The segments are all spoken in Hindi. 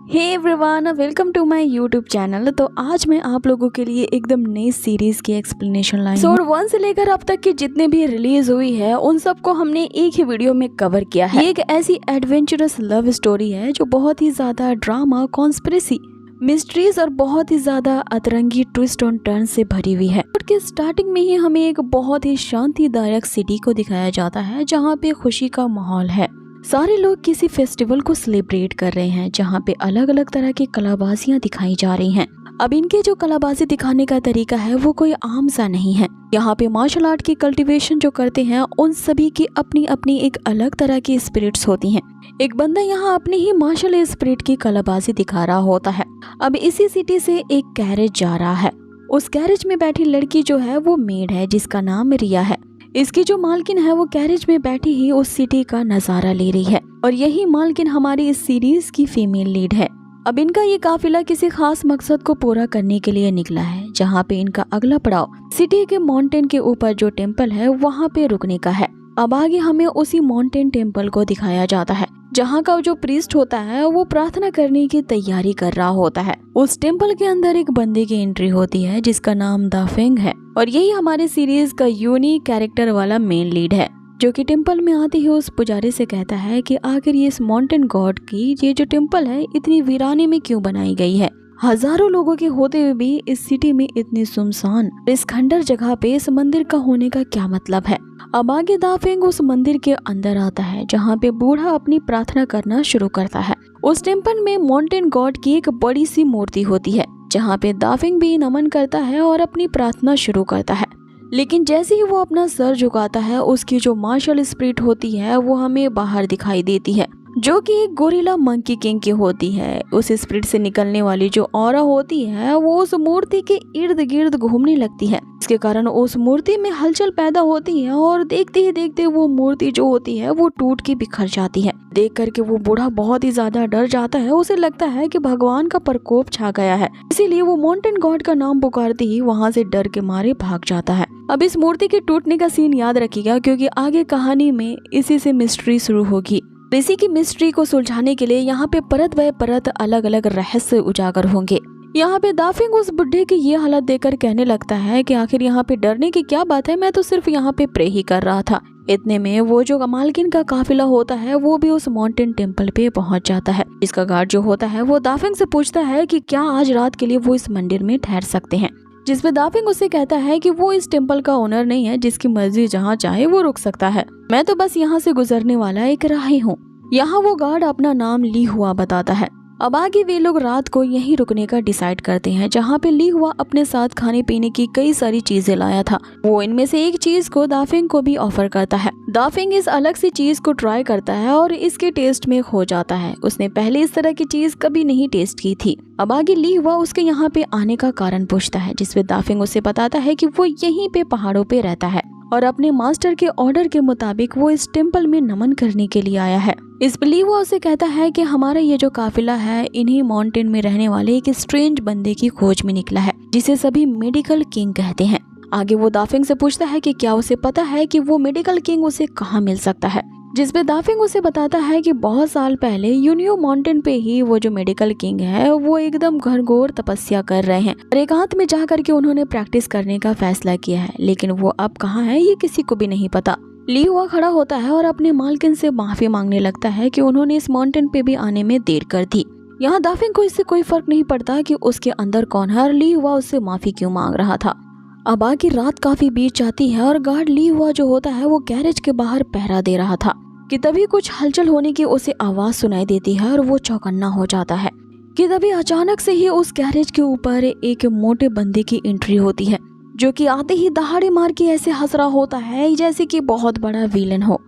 Hey everyone, welcome to my YouTube channel. तो आज मैं आप लोगों के लिए एकदम नई सीरीज की एक्सप्लेनेशन लाई हूँ। 1 से लेकर अब तक की जितने भी रिलीज हुई है उन सबको हमने एक ही वीडियो में कवर किया है। ये एक ऐसी एडवेंचरस लव स्टोरी है जो बहुत ही ज्यादा ड्रामा, कॉन्स्पिरेसी, मिस्ट्रीज और बहुत ही ज्यादा अतरंगी ट्विस्ट ऑन टर्न से भरी हुई है। के स्टार्टिंग में ही हमें एक बहुत ही शांतिदायक सिटी को दिखाया जाता है जहाँ पे खुशी का माहौल है। सारे लोग किसी फेस्टिवल को सेलिब्रेट कर रहे हैं जहाँ पे अलग अलग तरह की कलाबाजियाँ दिखाई जा रही हैं। अब इनके जो कलाबाजी दिखाने का तरीका है वो कोई आम सा नहीं है। यहाँ पे मार्शल आर्ट की कल्टीवेशन जो करते हैं उन सभी की अपनी अपनी एक अलग तरह की स्पिरिट्स होती हैं। एक बंदा यहाँ अपनी ही मार्शल स्पिरिट की कलाबाजी दिखा रहा होता है। अब इसी सिटी से एक कैरेज जा रहा है। उस कैरेज में बैठी लड़की जो है वो मेड है जिसका नाम रिया है। इसकी जो मालकिन है वो कैरेज में बैठी ही उस सिटी का नजारा ले रही है और यही मालकिन हमारी इस सीरीज की फीमेल लीड है। अब इनका ये काफिला किसी खास मकसद को पूरा करने के लिए निकला है जहाँ पे इनका अगला पड़ाव सिटी के माउंटेन के ऊपर जो टेम्पल है वहाँ पे रुकने का है। अब आगे हमें उसी माउंटेन टेम्पल को दिखाया जाता है जहाँ का जो प्रीस्ट होता है वो प्रार्थना करने की तैयारी कर रहा होता है। उस टेम्पल के अंदर एक बंदे की एंट्री होती है जिसका नाम दाफेंग है और यही हमारे सीरीज का यूनिक कैरेक्टर वाला मेन लीड है जो कि टेम्पल में आते ही उस पुजारी से कहता है कि आखिर ये इस माउंटेन गॉड की ये जो टेम्पल है इतनी वीराने में क्यों बनाई गई है। हजारों लोगों के होते हुए भी इस सिटी में इतनी सुनसान इस खंडर जगह पे इस मंदिर का होने का क्या मतलब है। अब आगे दाफेंग उस मंदिर के अंदर आता है जहाँ पे बूढ़ा अपनी प्रार्थना करना शुरू करता है। उस टेम्पल में माउंटेन गॉड की एक बड़ी सी मूर्ति होती है जहाँ पे दाफेंग भी नमन करता है और अपनी प्रार्थना शुरू करता है। लेकिन जैसे ही वो अपना सर झुकाता है उसकी जो मार्शल स्पिरिट होती है वो हमें बाहर दिखाई देती है जो कि एक गोरिल्ला मंकी किंग की होती है। उस स्पिरिट से निकलने वाली जो ऑरा होती है वो उस मूर्ति के इर्द गिर्द घूमने लगती है। इसके कारण उस मूर्ति में हलचल पैदा होती है और देखते ही देखते वो मूर्ति जो होती है वो टूट के बिखर जाती है। देख करके वो बूढ़ा बहुत ही ज्यादा डर जाता है। उसे लगता है कि भगवान का प्रकोप छा गया है, इसीलिए वो माउंटेन गॉड का नाम पुकारते ही वहाँ से डर के मारे भाग जाता है। अब इस मूर्ति के टूटने का सीन याद रखिएगा क्योंकि आगे कहानी में इसी से मिस्ट्री शुरू होगी। इसी की मिस्ट्री को सुलझाने के लिए यहाँ पे परत व परत अलग अलग रहस्य उजागर होंगे। यहाँ पे दाफिंग उस बुढ़े की ये हालत देखकर कहने लगता है कि आखिर यहाँ पे डरने की क्या बात है, मैं तो सिर्फ यहाँ पे प्रे ही कर रहा था। इतने में वो जो मालकिन का काफिला होता है वो भी उस माउंटेन टेम्पल पे पहुंच जाता है। इसका गार्ड जो होता है वो दाफिंग से पूछता है कि क्या आज रात के लिए वो इस मंदिर में ठहर सकते हैं, जिसपे दाफिंग उससे कहता है कि वो इस टेम्पल का ओनर नहीं है, जिसकी मर्जी जहाँ चाहे वो रुक सकता है, मैं तो बस यहाँ से गुजरने वाला एक राही हूँ। यहाँ वो गार्ड अपना नाम ली हुआ बताता है। अब आगे वे लोग रात को यहीं रुकने का डिसाइड करते हैं जहाँ पे ली हुआ अपने साथ खाने पीने की कई सारी चीजें लाया था। वो इनमें से एक चीज को दाफिंग को भी ऑफर करता है। दाफिंग इस अलग सी चीज को ट्राई करता है और इसके टेस्ट में खो जाता है। उसने पहले इस तरह की चीज कभी नहीं टेस्ट की थी। अब आगे ली हुआ उसके यहाँ पे आने का कारण पूछता है जिसपे दाफिंग उसे बताता है कि वो यहीं पे पहाड़ों पे रहता है और अपने मास्टर के ऑर्डर के मुताबिक वो इस टेम्पल में नमन करने के लिए आया है। इस पर ली हुआ उसे कहता है कि हमारा ये जो काफिला है इन्हीं माउंटेन में रहने वाले एक स्ट्रेंज बंदे की खोज में निकला है जिसे सभी मेडिकल किंग कहते हैं। आगे वो दाफिंग से पूछता है कि क्या उसे पता है कि वो मेडिकल किंग उसे कहाँ मिल सकता है, जिसपे दाफिंग उसे बताता है कि बहुत साल पहले यूनियो माउंटेन पे ही वो जो मेडिकल किंग है वो एकदम घनघोर तपस्या कर रहे हैं और एकांत में जा करके उन्होंने प्रैक्टिस करने का फैसला किया है, लेकिन वो अब कहाँ है ये किसी को भी नहीं पता। ली हुआ खड़ा होता है और अपने मालकिन से माफी मांगने लगता है कि उन्होंने इस माउंटेन पे भी आने में देर कर दी। यहाँ दाफिंग को इससे कोई फर्क नहीं पड़ता कि उसके अंदर कौन है और ली हुआ उससे माफी क्यों मांग रहा था। अब आगे रात काफी बीत जाती है और गार्ड ली हुआ जो होता है वो गैरेज के बाहर पहरा दे रहा था कि तभी कुछ हलचल होने की उसे आवाज सुनाई देती है और वो चौकन्ना हो जाता है कि तभी अचानक से ही उस गैरेज के ऊपर एक मोटे बंदे की एंट्री होती है जो कि आते ही दहाड़े मार के ऐसे हंस रहा होता है जैसे कि बहुत बड़ा विलन हो।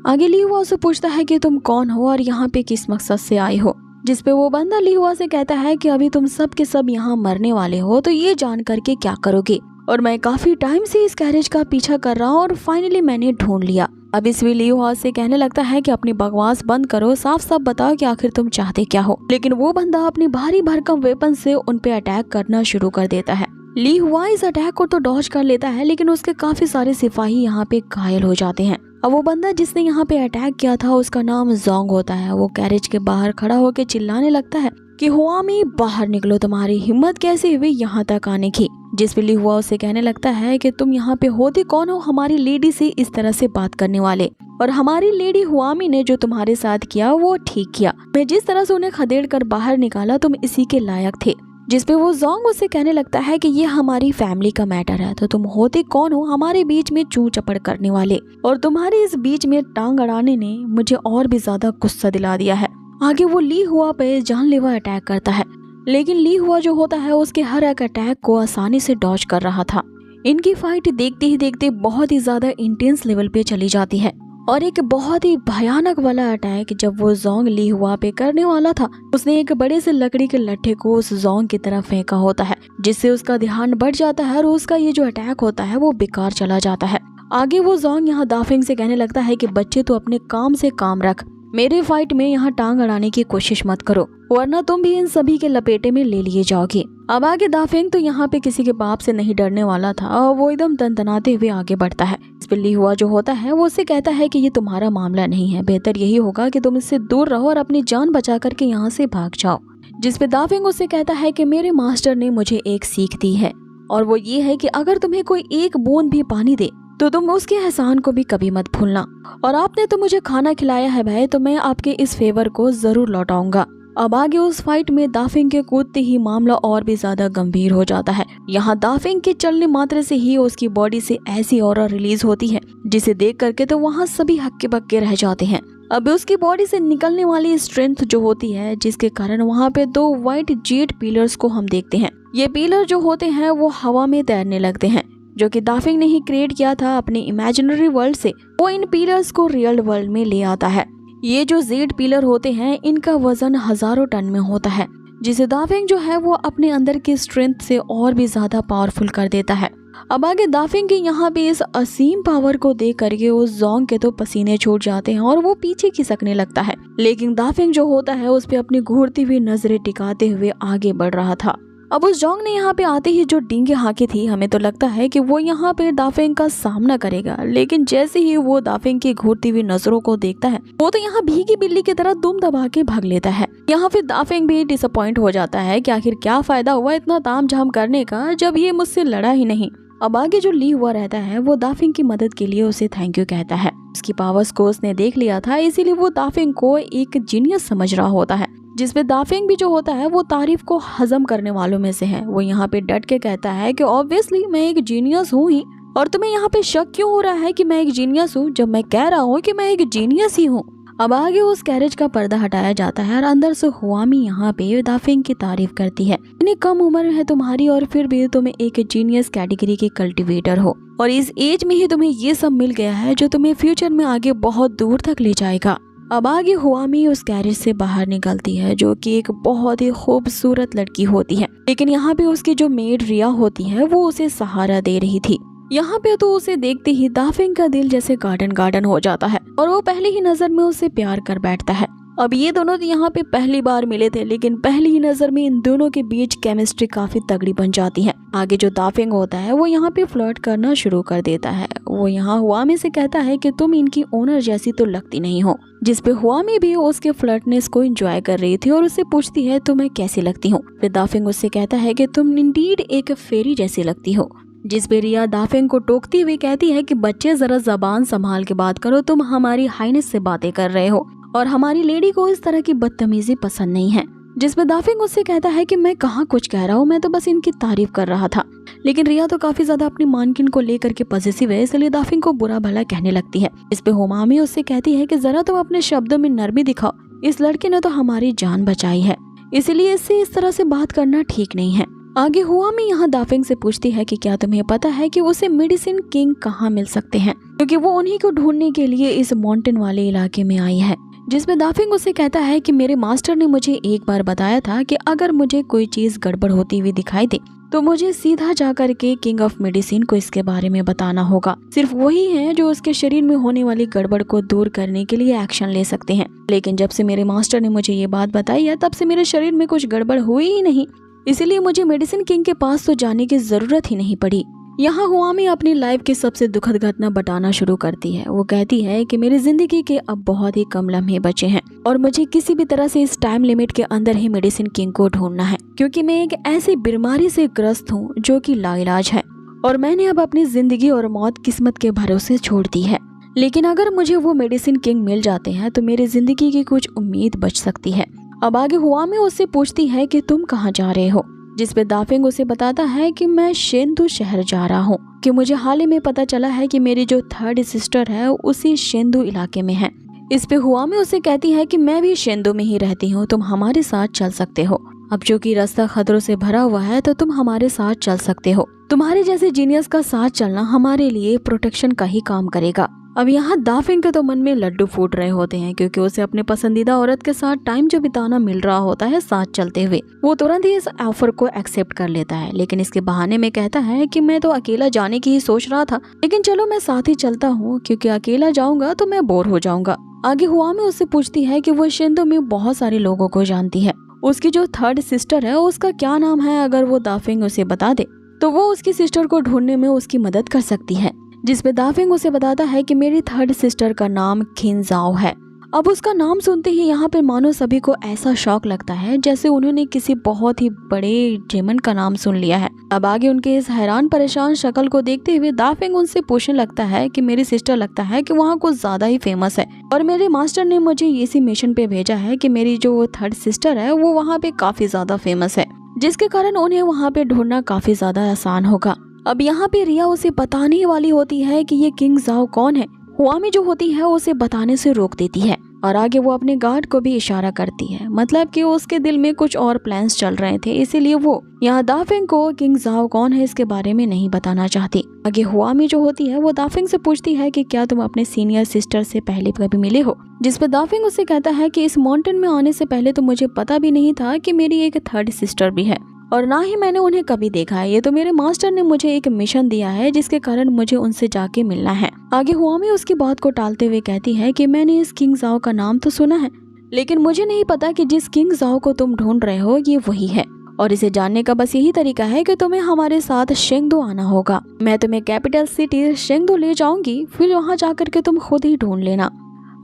आगे ली हुआ उसे पूछता है कि तुम कौन हो और यहाँ पे किस मकसद से आए हो, जिसपे वो बंदा ली हुआ से कहता है कि अभी तुम सब के सब यहाँ मरने वाले हो तो ये जान करके क्या करोगे, और मैं काफी टाइम से इस गैरेज का पीछा कर रहा हूँ और फाइनली मैंने ढूंढ लिया। अब इस ली हुआ से कहने लगता है कि अपनी बकवास बंद करो, साफ साफ बताओ कि आखिर तुम चाहते क्या हो। लेकिन वो बंदा अपनी भारी भरकम वेपन से उन पे अटैक करना शुरू कर देता है। ली हुआ इस अटैक को तो डॉज कर लेता है लेकिन उसके काफी सारे सिपाही यहाँ पे घायल हो जाते हैं। अब वो बंदा जिसने यहाँ पे अटैक किया था उसका नाम जोंग होता है। वो गैरेज के बाहर खड़ा होकर चिल्लाने लगता है कि हुआमी बाहर निकलो, तुम्हारी हिम्मत कैसे हुई यहाँ तक आने की। जिस पे ली हुआ उसे कहने लगता है कि तुम यहाँ पे होते कौन हो हमारी लेडी से इस तरह से बात करने वाले, और हमारी लेडी हुआमी ने जो तुम्हारे साथ किया वो ठीक किया। मैं जिस तरह से उन्हें खदेड़ कर बाहर निकाला तुम इसी के लायक थे। जिस पे वो जोंग उसे कहने लगता है कि ये हमारी फैमिली का मैटर है, तो तुम होते कौन हो हमारे बीच में चू चपड़ करने वाले, और तुम्हारे इस बीच में टांग अड़ाने ने मुझे और भी ज्यादा गुस्सा दिला दिया है। आगे वो ली हुआ पे जानलेवा अटैक करता है, लेकिन ली हुआ जो होता है उसके हर एक अटैक को आसानी से डॉज कर रहा था। इनकी फाइट देखते ही देखते बहुत ही ज्यादा इंटेंस लेवल पे चली जाती है, और एक बहुत ही भयानक वाला अटैक जब वो जोंग ली हुआ पे करने वाला था, उसने एक बड़े से लकड़ी के लट्ठे को उस जोंग की तरफ फेंका होता है, जिससे उसका ध्यान बढ़ जाता है और उसका ये जो अटैक होता है वो बेकार चला जाता है। आगे वो जोंग यहाँ दाफिंग से कहने लगता है कि बच्चे तो अपने काम से काम रख, मेरे फाइट में यहाँ टांग अड़ाने की कोशिश मत करो, वरना तुम भी इन सभी के लपेटे में ले लिए जाओगे। अब आगे दाफिंग तो यहाँ पे किसी के बाप से नहीं डरने वाला था, और वो एकदम तनतनाते हुए आगे बढ़ता है। इस पे ली हुआ जो होता है वो उससे कहता है कि ये तुम्हारा मामला नहीं है, बेहतर यही होगा कि तुम इससे दूर रहो और अपनी जान बचा करके यहाँ से भाग जाओ। जिस पे दाफिंग उससे कहता है कि मेरे मास्टर ने मुझे एक सीख दी है, और वो ये है कि अगर तुम्हें कोई एक बूंद भी पानी दे तो तुम उसके एहसान को भी कभी मत भूलना, और आपने तो मुझे खाना खिलाया है भाई, तो मैं आपके इस फेवर को जरूर लौटाऊंगा। अब आगे उस फाइट में दाफिंग के कूदते ही मामला और भी ज्यादा गंभीर हो जाता है। यहाँ दाफिंग के चलने मात्र से ही उसकी बॉडी से ऐसी ऑरा रिलीज होती है जिसे देख करके तो वहाँ सभी हक्के बक्के रह जाते हैं। अब उसकी बॉडी से निकलने वाली स्ट्रेंथ जो होती है, जिसके कारण वहाँ पे 2 व्हाइट जेट पिलर्स को हम देखते हैं। ये पिलर जो होते हैं वो हवा में तैरने लगते हैं, जो कि दाफिंग ने ही क्रिएट किया था अपने इमेजिनरी वर्ल्ड से। वो इन पिलर्स को रियल वर्ल्ड में ले आता है। ये जो जेड पिलर होते हैं इनका वजन हजारों टन में होता है, जिसे दाफिंग जो है वो अपने अंदर की स्ट्रेंथ से और भी ज्यादा पावरफुल कर देता है। अब आगे दाफिंग के यहाँ पे इस असीम पावर को देख करके उस जोंग के तो पसीने छूट जाते हैं और वो पीछे खिसकने लगता है, लेकिन दाफिंग जो होता है उस पे अपनी घूरती हुई नजरें टिकाते हुए आगे बढ़ रहा था। अब उस जोंग ने यहाँ पे आते ही जो डींगे हाकी थी, हमें तो लगता है कि वो यहाँ पे दाफिंग का सामना करेगा, लेकिन जैसे ही वो दाफिंग की घूरती हुई नजरों को देखता है वो तो यहाँ भीगी बिल्ली की तरह दुम दबा के भाग लेता है। यहाँ फिर दाफिंग भी डिसअपॉइंट हो जाता है कि आखिर क्या फायदा हुआ इतना तामझाम करने का जब ये मुझसे लड़ा ही नहीं। अब आगे जो ली हुआ रहता है वो दाफिंग की मदद के लिए उसे थैंक यू कहता है। उसकी पावर्स को उसने देख लिया था, इसीलिए वो दाफिंग को एक जीनियस समझ रहा होता है, जिसपे दाफिंग भी जो होता है वो तारीफ को हजम करने वालों में से है। वो यहाँ पे डट के कहता है कि ऑब्वियसली मैं एक जीनियस हूँ ही, और तुम्हें यहाँ पे शक क्यों हो रहा है कि मैं एक जीनियस हूँ जब मैं कह रहा हूँ कि मैं एक जीनियस ही हूँ। अब आगे उस कैरेज का पर्दा हटाया जाता है और अंदर से हुआमी यहाँ पे दाफिंग की तारीफ करती है। इतनी कम उम्र है तुम्हारी और फिर भी तुम एक जीनियस कैटेगरी के कल्टीवेटर हो, और इस एज में ही तुम्हें ये सब मिल गया है जो तुम्हें फ्यूचर में आगे बहुत दूर तक ले जाएगा। अब आगे हुआमी उस कैरेज से बाहर निकलती है, जो कि एक बहुत ही खूबसूरत लड़की होती है, लेकिन यहाँ पे उसकी जो मेड रिया होती है वो उसे सहारा दे रही थी। यहाँ पे तो उसे देखते ही दाफिंग का दिल जैसे गार्डन हो जाता है और वो पहली ही नजर में उसे प्यार कर बैठता है। अब ये दोनों तो यहाँ पे पहली बार मिले थे, लेकिन पहली ही नजर में इन दोनों के बीच केमिस्ट्री काफी तगड़ी बन जाती है। आगे जो दाफिंग होता है वो यहाँ पे फ्लर्ट करना शुरू कर देता है। वो यहाँ हुआमी से कहता है कि तुम इनकी ओनर जैसी तो लगती नहीं हो, जिसपे हुआमी भी उसके फ्लर्टनेस को एंजॉय कर रही थी और उससे पूछती है तुम्हें कैसी लगती हूँ। फिर दाफिंग उससे कहता है कि तुम इंडीड एक फेरी जैसी लगती हो, जिस पे रिया दाफिंग को टोकती हुई कहती है कि बच्चे जरा जबान संभाल के बात करो, तुम हमारी हाइनेस से बातें कर रहे हो और हमारी लेडी को इस तरह की बदतमीजी पसंद नहीं है। जिसपे दाफिंग उससे कहता है कि मैं कहाँ कुछ कह रहा हूँ, मैं तो बस इनकी तारीफ कर रहा था। लेकिन रिया तो काफी ज्यादा अपनी मानकिन को लेकर के पॉजिटिव है, इसलिए दाफिंग को बुरा भला कहने लगती है। इस पे हुआमी उससे कहती है कि जरा तुम अपने शब्दों में नरमी दिखाओ, इस लड़के ने तो हमारी जान बचाई है, इसलिए इससे इस तरह से बात करना ठीक नहीं है। आगे हुआमी यहाँ दाफिंग से पूछती है कि क्या तुम्हें पता है कि उसे मेडिसिन किंग कहाँ मिल सकते हैं, क्योंकि वो उन्हीं को ढूंढने के लिए इस माउंटेन वाले इलाके में आई है। जिसमें दाफिंग उसे कहता है कि मेरे मास्टर ने मुझे एक बार बताया था कि अगर मुझे कोई चीज गड़बड़ होती हुई दिखाई दे तो मुझे सीधा जाकर के किंग ऑफ मेडिसिन को इसके बारे में बताना होगा। सिर्फ वही है जो उसके शरीर में होने वाली गड़बड़ को दूर करने के लिए एक्शन ले सकते हैं। लेकिन जब से मेरे मास्टर ने मुझे ये बात बताई है तब से मेरे शरीर में कुछ गड़बड़ हुई ही नहीं, इसीलिए मुझे मेडिसिन किंग के पास तो जाने की जरूरत ही नहीं पड़ी। यहाँ हुआमी अपनी लाइफ की सबसे दुखद घटना बताना शुरू करती है। वो कहती है कि मेरी जिंदगी के अब बहुत ही कम लम्हे बचे हैं और मुझे किसी भी तरह से इस टाइम लिमिट के अंदर ही मेडिसिन किंग को ढूंढना है, क्योंकि मैं एक ऐसी बीमारी से ग्रस्त हूँ जो कि लाइलाज है और मैंने अब अपनी जिंदगी और मौत किस्मत के भरोसे छोड़ दी है। लेकिन अगर मुझे वो मेडिसिन किंग मिल जाते हैं तो मेरी जिंदगी की कुछ उम्मीद बच सकती है। अब आगे हुआमी उससे पूछती है कि तुम कहाँ जा रहे हो, जिस पे दाफिंग उसे बताता है कि मैं शेंदू शहर जा रहा हूँ, कि मुझे हाल ही में पता चला है कि मेरी जो थर्ड सिस्टर है उसी शेंदू इलाके में है। इस पे हुआमी उसे कहती है कि मैं भी शेंदू में ही रहती हूँ, तुम हमारे साथ चल सकते हो। अब जो कि रास्ता खतरों से भरा हुआ है तो तुम हमारे साथ चल सकते हो। तुम्हारे जैसे जीनियस का साथ चलना हमारे लिए प्रोटेक्शन का ही काम करेगा। अब यहाँ दाफिंग के तो मन में लड्डू फूट रहे होते हैं, क्योंकि उसे अपने पसंदीदा औरत के साथ टाइम जो बिताना मिल रहा होता है साथ चलते हुए। वो तुरंत ही इस ऑफर को एक्सेप्ट कर लेता है, लेकिन इसके बहाने में कहता है कि मैं तो अकेला जाने की ही सोच रहा था, लेकिन चलो मैं साथ ही चलता हूँ, क्योंकि अकेला जाऊंगा तो मैं बोर हो जाऊंगा। आगे हुआमी उससे पूछती है कि वो शेंदू में बहुत सारे लोगों को जानती है। उसकी जो थर्ड सिस्टर है उसका क्या नाम है, अगर वो दाफिंग उसे बता दे तो वो उसकी सिस्टर को ढूंढने में उसकी मदद कर सकती है। जिसपे दाफिंग उसे बताता है कि मेरी थर्ड सिस्टर का नाम खिंजाओ है। अब उसका नाम सुनते ही यहाँ पे मानो सभी को ऐसा शौक लगता है जैसे उन्होंने किसी बहुत ही बड़े डेमन का नाम सुन लिया है। अब आगे उनके इस हैरान परेशान शक्ल को देखते हुए दाफिंग उनसे पूछने लगता है कि मेरी सिस्टर लगता है कि वहाँ कुछ ज्यादा ही फेमस है और मेरे मास्टर ने मुझे इसी मिशन पे भेजा है कि मेरी जो थर्ड सिस्टर है वो वहाँ पे काफी ज्यादा फेमस है, जिसके कारण उन्हें वहाँ पे ढूंढना काफी ज्यादा आसान होगा। अब यहाँ पे रिया उसे बताने ही वाली होती है कि ये किंग जाओ कौन है। हुआमी जो होती है उसे बताने से रोक देती है और आगे वो अपने गार्ड को भी इशारा करती है, मतलब कि उसके दिल में कुछ और प्लान्स चल रहे थे, इसीलिए वो यहाँ दाफिंग को किंग जाओ कौन है इसके बारे में नहीं बताना चाहती। आगे हुआमी जो होती है वो दाफिंग से पूछती है कि क्या तुम अपने सीनियर सिस्टर से पहले कभी मिले हो, जिस पर दाफिंग उसे कहता है कि इस माउंटेन में आने से पहले तो मुझे पता भी नहीं था कि मेरी एक थर्ड सिस्टर भी है और ना ही मैंने उन्हें कभी देखा है। ये तो मेरे मास्टर ने मुझे एक मिशन दिया है जिसके कारण मुझे उनसे जाके मिलना है। आगे हुआमी उसकी बात को टालते हुए कहती है कि मैंने इस किंग जाओ का नाम तो सुना है, लेकिन मुझे नहीं पता कि जिस किंग जाओ को तुम ढूंढ रहे हो ये वही है और इसे जानने का बस यही तरीका है कि तुम्हें हमारे साथ शेंगदू आना होगा। मैं तुम्हें कैपिटल सिटी शेंगदू ले जाऊंगी, फिर वहाँ जाकर के तुम खुद ही ढूंढ लेना।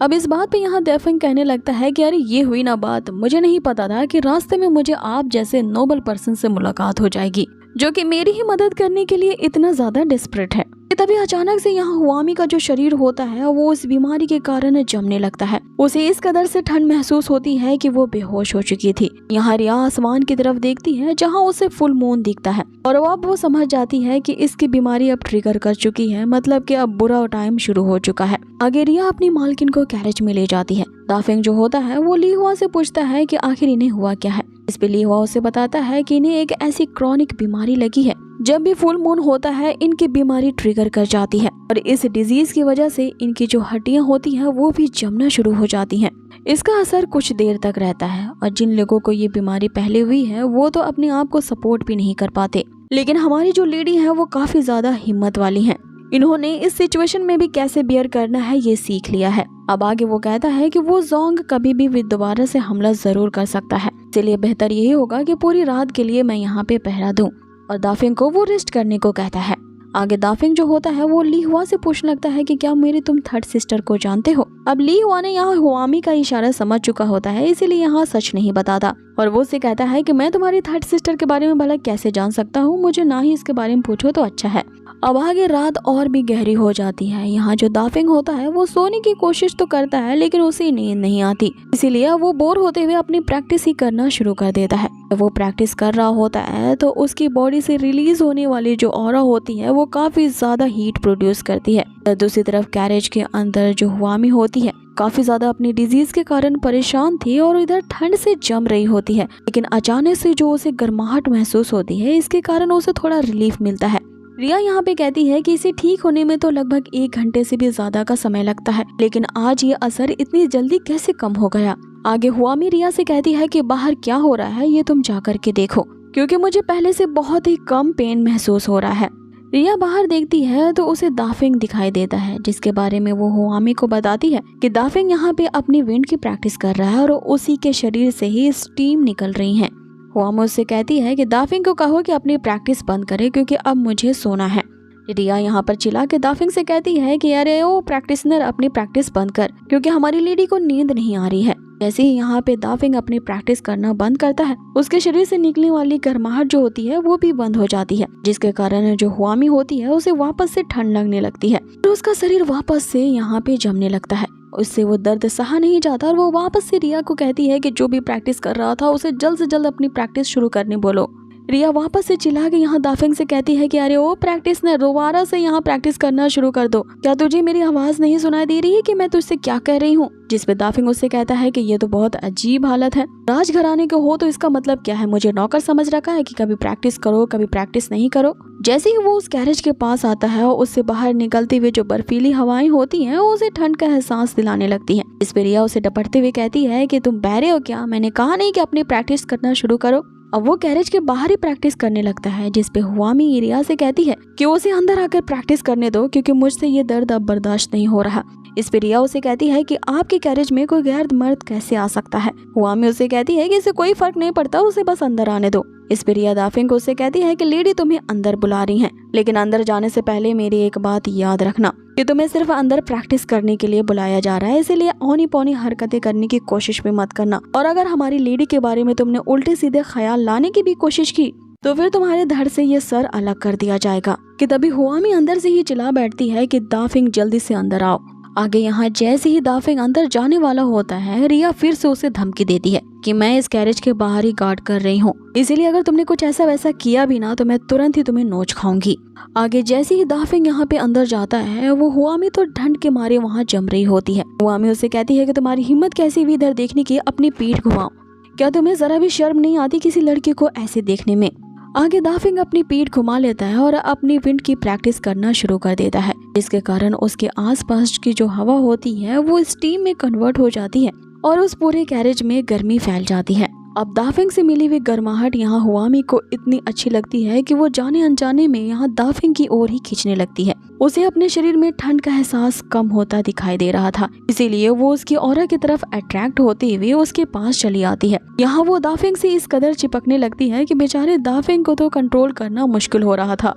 अब इस बात पे यहाँ दाफिंग कहने लगता है कि अरे ये हुई ना बात, मुझे नहीं पता था कि रास्ते में मुझे आप जैसे नोबल पर्सन से मुलाकात हो जाएगी जो कि मेरी ही मदद करने के लिए इतना ज्यादा डेस्परेट है। तभी अचानक से यहाँ हुआमी का जो शरीर होता है वो उस बीमारी के कारण जमने लगता है। उसे इस कदर से ठंड महसूस होती है कि वो बेहोश हो चुकी थी। यहाँ रिया आसमान की तरफ देखती है जहाँ उसे फुल मून दिखता है और अब वो समझ जाती है कि इसकी बीमारी अब ट्रिगर कर चुकी है, मतलब कि अब बुरा टाइम शुरू हो चुका है। आगे रिया अपनी मालकिन को कैरेज में ले जाती है। दाफिंग जो होता है वो ली हुआ से पूछता है कि आखिर इन्हें हुआ क्या है। इस पे ली हुआ उसे बताता है कि इन्हें एक ऐसी क्रॉनिक बीमारी लगी है, जब भी फुल मून होता है इनकी बीमारी ट्रिगर कर जाती है और इस डिजीज की वजह से इनकी जो हड्डियां होती हैं वो भी जमना शुरू हो जाती हैं। इसका असर कुछ देर तक रहता है और जिन लोगों को ये बीमारी पहले हुई है वो तो अपने आप को सपोर्ट भी नहीं कर पाते, लेकिन हमारी जो लेडी है वो काफी ज्यादा हिम्मत वाली है। इन्होंने इस सिचुएशन में भी कैसे बियर करना है ये सीख लिया है। अब आगे वो कहता है कि वो जोंग कभी भी दोबारा से हमला जरूर कर सकता है, इसलिए बेहतर यही होगा कि पूरी रात के लिए मैं यहाँ पे पहरा दूं और दाफिंग को वो रेस्ट करने को कहता है। आगे दाफिंग जो होता है वो ली हुआ से पूछने लगता है कि क्या मेरी तुम थर्ड सिस्टर को जानते हो। अब ली हुआ ने यहाँ हुआमी का इशारा समझ चुका होता है, इसीलिए यहाँ सच नहीं बताता और वो उसे कहता है कि मैं तुम्हारी थर्ड सिस्टर के बारे में भला कैसे जान सकता हूँ, मुझे ना ही इसके बारे में पूछो तो अच्छा है। अब आगे रात और भी गहरी हो जाती है। यहाँ जो दाफिंग होता है वो सोने की कोशिश तो करता है लेकिन उसे नींद नहीं आती, इसीलिए वो बोर होते हुए अपनी प्रैक्टिस ही करना शुरू कर देता है। जब वो प्रैक्टिस कर रहा होता है तो उसकी बॉडी से रिलीज होने वाली जो ऑरा होती है वो काफी ज्यादा हीट प्रोड्यूस करती है। दूसरी तरफ कैरेज के अंदर जो हुआमी होती है काफी ज्यादा अपनी डिजीज के कारण परेशान थी और इधर ठंड से जम रही होती है, लेकिन अचानक से जो उसे गर्माहट महसूस होती है इसके कारण उसे थोड़ा रिलीफ मिलता है। रिया यहाँ पे कहती है कि इसे ठीक होने में तो लगभग 1 घंटे से भी ज्यादा का समय लगता है, लेकिन आज ये असर इतनी जल्दी कैसे कम हो गया। आगे हुआमी रिया से कहती है कि बाहर क्या हो रहा है ये तुम जा करके देखो, क्योंकि मुझे पहले से बहुत ही कम पेन महसूस हो रहा है। रिया बाहर देखती है तो उसे दाफिंग दिखाई देता है, जिसके बारे में वो हुआमी को बताती है कि दाफिंग यहाँ पे अपनी विंड की प्रैक्टिस कर रहा है और उसी के शरीर से ही स्टीम निकल रही है। हुआमी उससे कहती है कि दाफिंग को कहो कि अपनी प्रैक्टिस बंद करे क्योंकि अब मुझे सोना है। रिया यहाँ पर चिल्ला के दाफिंग से कहती है कि अरे ओ प्रैक्टिसनर, अपनी प्रैक्टिस बंद कर, क्योंकि हमारी लेडी को नींद नहीं आ रही है। जैसे ही यहाँ पे दाफिंग अपनी प्रैक्टिस करना बंद करता है, उसके शरीर से निकलने वाली गर्माहट जो होती है वो भी बंद हो जाती है, जिसके कारण जो हुआमी होती है उसे वापस से ठंड लगने लगती है और उसका शरीर वापस से यहाँ पे जमने लगता है। उससे वो दर्द सहा नहीं जाता और वो वापस से रिया को कहती है कि जो भी प्रैक्टिस कर रहा था उसे जल्द से जल्द अपनी प्रैक्टिस शुरू करने बोलो। रिया वापस से चिल्ला के यहाँ दाफिंग से कहती है कि अरे ओ प्रैक्टिसनर, दोबारा से यहाँ प्रैक्टिस करना शुरू कर दो। क्या तुझे मेरी आवाज नहीं सुनाई दे रही है कि मैं तुझसे क्या कह रही हूँ? जिस पे दाफिंग उससे कहता है कि ये तो बहुत अजीब हालत है, राजघराने के हो तो इसका मतलब क्या है? मुझे नौकर समझ रखा है कि कभी प्रैक्टिस करो कभी प्रैक्टिस नहीं करो। जैसे ही वो उस गैरेज के पास आता है और उससे बाहर निकलते हुए जो बर्फीली हवाएं होती हैं उसे ठंड का एहसास दिलाने लगती है। इस पे रिया उसे डपटते हुए कहती है कि तुम बहरे हो क्या? मैंने कहा नहीं कि अपनी प्रैक्टिस करना शुरू करो। अब वो गैरेज के बाहर ही प्रैक्टिस करने लगता है, जिस पे हुआमी रिया से कहती है कि उसे अंदर आकर प्रैक्टिस करने दो, क्योंकि मुझसे ये दर्द अब बर्दाश्त नहीं हो रहा। इस पे रिया उसे कहती है कि आपके गैरेज में कोई गैर मर्द कैसे आ सकता है? हुआमी उसे कहती है कि इसे कोई फर्क नहीं पड़ता, उसे बस अंदर आने दो। इस पे रिया दाफिंग को उससे कहती है कि लेडी तुम्हें अंदर बुला रही हैं, लेकिन अंदर जाने से पहले मेरी एक बात याद रखना कि तुम्हें सिर्फ अंदर प्रैक्टिस करने के लिए बुलाया जा रहा है, इसीलिए औनी पौनी हरकतें करने की कोशिश भी मत करना। और अगर हमारी लेडी के बारे में तुमने उल्टे सीधे ख्याल लाने की भी कोशिश की तो फिर तुम्हारे धड़ से ये सर अलग कर दिया जाएगा। कि तभी हुआमी अंदर से ही चिल्ला बैठती है कि दाफिंग जल्दी से अंदर आओ। आगे यहाँ जैसे ही दाफिंग अंदर जाने वाला होता है, रिया फिर से उसे धमकी देती है कि मैं इस गैरेज के बाहर ही गार्ड कर रही हूँ, इसीलिए अगर तुमने कुछ ऐसा वैसा किया भी ना तो मैं तुरंत ही तुम्हें नोच खाऊंगी। आगे जैसे ही दाफिंग यहाँ पे अंदर जाता है, वो हुआमी तो ठंड के मारे वहाँ जम रही होती है। हुआमी उसे कहती है कि तुम्हारी हिम्मत कैसी भी इधर देखने की, अपनी पीठ घुमाओ। क्या तुम्हें जरा भी शर्म नहीं आती किसी लड़की को ऐसे देखने में? आगे दाफिंग अपनी पीठ घुमा लेता है और अपनी विंड की प्रैक्टिस करना शुरू कर देता है, जिसके कारण उसके आसपास की जो हवा होती है वो स्टीम में कन्वर्ट हो जाती है और उस पूरे गैरेज में गर्मी फैल जाती है। अब दाफिंग से मिली हुई गर्माहट यहाँ हुआमी को इतनी अच्छी लगती है कि वो जाने अनजाने में यहाँ दाफिंग की ओर ही खींचने लगती है। उसे अपने शरीर में ठंड का एहसास कम होता दिखाई दे रहा था, इसीलिए वो उसकी ऑरा की तरफ अट्रैक्ट होते हुए उसके पास चली आती है। यहाँ वो दाफिंग से इस कदर चिपकने लगती है कि बेचारे दाफिंग को तो कंट्रोल करना मुश्किल हो रहा था।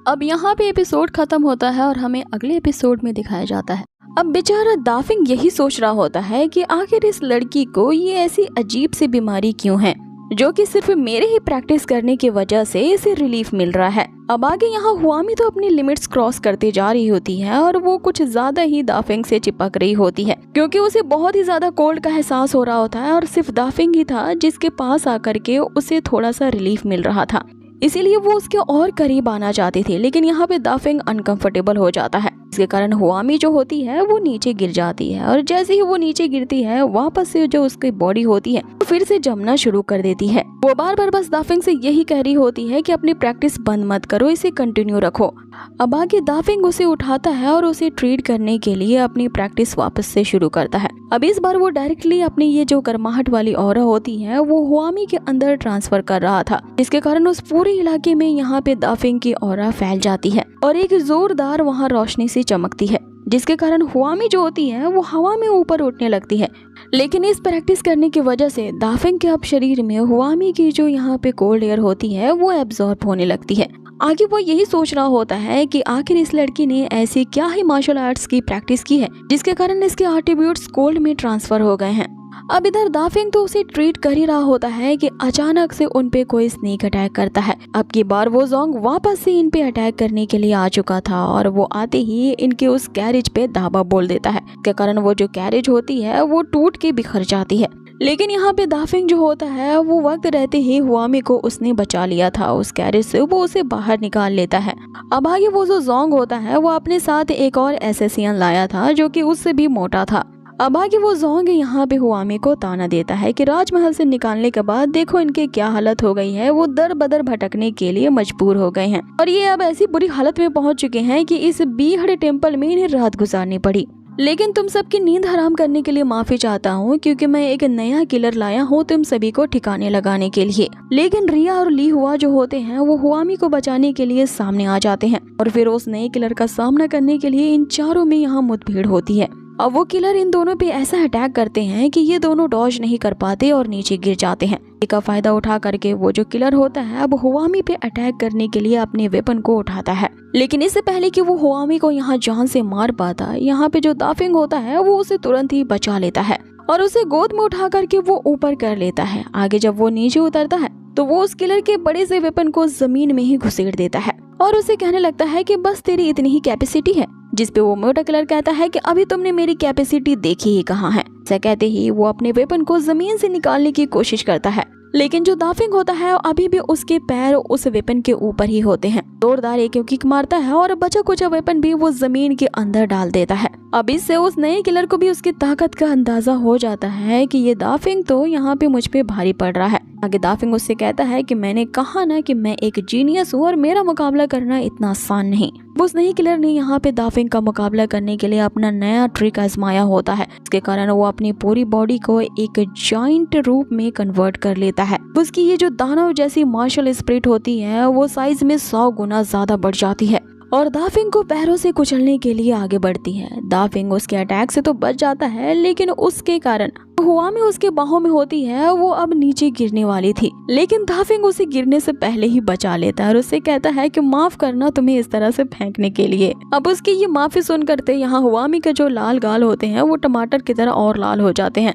अब यहाँ पे एपिसोड खत्म होता है और हमें अगले एपिसोड में दिखाया जाता है। अब बेचारा दाफिंग यही सोच रहा होता है कि आखिर इस लड़की को ये ऐसी अजीब सी बीमारी क्यों है, जो कि सिर्फ मेरे ही प्रैक्टिस करने की वजह से इसे रिलीफ मिल रहा है। अब आगे यहाँ हुआमी तो अपनी लिमिट्स क्रॉस करते जा रही होती है और वो कुछ ज्यादा ही दाफिंग से चिपक रही होती है, क्योंकि उसे बहुत ही ज्यादा कोल्ड का एहसास हो रहा होता है और सिर्फ दाफिंग ही था जिसके पास आकर के उसे थोड़ा सा रिलीफ मिल रहा था, इसीलिए वो उसके और करीब आना चाहती थी। लेकिन यहाँ पे दाफिंग अनकंफर्टेबल हो जाता है, इसके कारण हुआमी जो होती है वो नीचे गिर जाती है और जैसे ही वो नीचे गिरती है वापस से जो उसकी बॉडी होती है वो फिर से जमना शुरू कर देती है। वो बार बार बस दाफिंग से यही कह रही होती है कि अपनी प्रैक्टिस बंद मत करो, इसे कंटिन्यू रखो। अब आगे दाफिंग उसे उठाता है और उसे ट्रीट करने के लिए अपनी प्रैक्टिस वापस से शुरू करता है। अब इस बार वो डायरेक्टली अपनी ये जो गर्माहट वाली ऑरा होती है वो हुआमी के अंदर ट्रांसफर कर रहा था, जिसके कारण उस पूरे इलाके में यहाँ पे दाफिंग की ऑरा फैल जाती है और एक जोरदार वहाँ रोशनी से चमकती है, जिसके कारण हुआमी जो होती है वो हवा में ऊपर उठने लगती है। लेकिन इस प्रैक्टिस करने की वजह से दाफिंग के अब शरीर में हुआमी की जो यहाँ पे कोल्ड एयर होती है वो एब्जॉर्ब होने लगती है। आगे वो यही सोच रहा होता है कि आखिर इस लड़की ने ऐसी क्या ही मार्शल आर्ट्स की प्रैक्टिस की है जिसके कारण इसके एट्रिब्यूट्स कोल्ड में ट्रांसफर हो गए हैं। अब इधर दाफिंग तो उसे ट्रीट कर ही रहा होता है कि अचानक से उन पे कोई स्नेक अटैक करता है। अब की बार वो जोंग वापस से इन पे अटैक करने के लिए आ चुका था और वो आते ही इनके उस कैरेज पे धाबा बोल देता है, के कारण वो जो कैरेज होती है वो टूट के बिखर जाती है। लेकिन यहाँ पे दाफिंग जो होता है वो वक्त रहते ही हुआमी को उसने बचा लिया था उस कैरेज से, वो उसे बाहर निकाल लेता है। अब आगे वो जो जोंग होता है वो अपने साथ एक और एसेसियन लाया था जो कि उससे भी मोटा था। अब आगे वो जोंग यहाँ पे हुआमी को ताना देता है कि राजमहल से निकालने के बाद देखो इनके क्या हालत हो गई है, वो दर बदर भटकने के लिए मजबूर हो गए हैं और ये अब ऐसी बुरी हालत में पहुंच चुके हैं कि इस बीहड़ टेम्पल में इन्हें रात गुजारनी पड़ी। लेकिन तुम सबकी नींद हराम करने के लिए माफी चाहता हूँ, क्योंकि मैं एक नया किलर लाया हूँ तुम सभी को ठिकाने लगाने के लिए। लेकिन रिया और ली हुआ जो होते हैं वो हुआमी को बचाने के लिए सामने आ जाते हैं और फिर उस नए किलर का सामना करने के लिए इन चारों में यहाँ मुठभेड़ होती है। अब वो किलर इन दोनों पे ऐसा अटैक करते हैं कि ये दोनों डॉज नहीं कर पाते और नीचे गिर जाते हैं। इसका फायदा उठा करके वो जो किलर होता है अब हुआमी पे अटैक करने के लिए अपने वेपन को उठाता है। लेकिन इससे पहले कि वो हुआमी को यहाँ जान से मार पाता, यहाँ पे जो दाफिंग होता है वो उसे तुरंत ही बचा लेता है और उसे गोद में उठा करके वो ऊपर कर लेता है। आगे जब वो नीचे उतरता है तो वो उस किलर के बड़े से वेपन को जमीन में ही घुसेड़ देता है और उसे कहने लगता है कि बस तेरी इतनी ही कैपेसिटी है। जिसपे वो मोटा किलर कहता है कि अभी तुमने मेरी कैपेसिटी देखी ही कहाँ है। ऐसा कहते ही वो अपने वेपन को जमीन से निकालने की कोशिश करता है, लेकिन जो दाफिंग होता है अभी भी उसके पैर उस वेपन के ऊपर ही होते हैं। जोरदार एक किक मारता है और बचा कुचा वेपन भी वो जमीन के अंदर डाल देता है। अब इससे उस नए किलर को भी उसकी ताकत का अंदाजा हो जाता है कि ये दाफिंग तो यहाँ पे मुझ पे भारी पड़ रहा है। आगे दाफिंग उससे कहता है कि मैंने कहा ना कि मैं एक जीनियस हूँ और मेरा मुकाबला करना इतना आसान नहीं। उस नई किलर ने यहाँ पे दाफिंग का मुकाबला करने के लिए अपना नया ट्रिक आजमाया होता है। इसके कारण वो अपनी पूरी बॉडी को एक जाइंट रूप में कन्वर्ट कर लेता है। उसकी ये जो दानव जैसी मार्शल स्पिरिट होती है वो साइज में 100 गुना ज्यादा बढ़ जाती है और दाफिंग को पैरों से कुचलने के लिए आगे बढ़ती है। दाफिंग उसके अटैक से तो बच जाता है, लेकिन उसके कारण हुआमी उसके बाहों में होती है, वो अब नीचे गिरने वाली थी, लेकिन दाफिंग उसे गिरने से पहले ही बचा लेता है और उससे कहता है कि माफ करना तुम्हें इस तरह से फेंकने के लिए। अब उसकी ये माफी सुन करते यहाँ हुआमी के जो लाल गाल होते हैं वो टमाटर की तरह और लाल हो जाते हैं।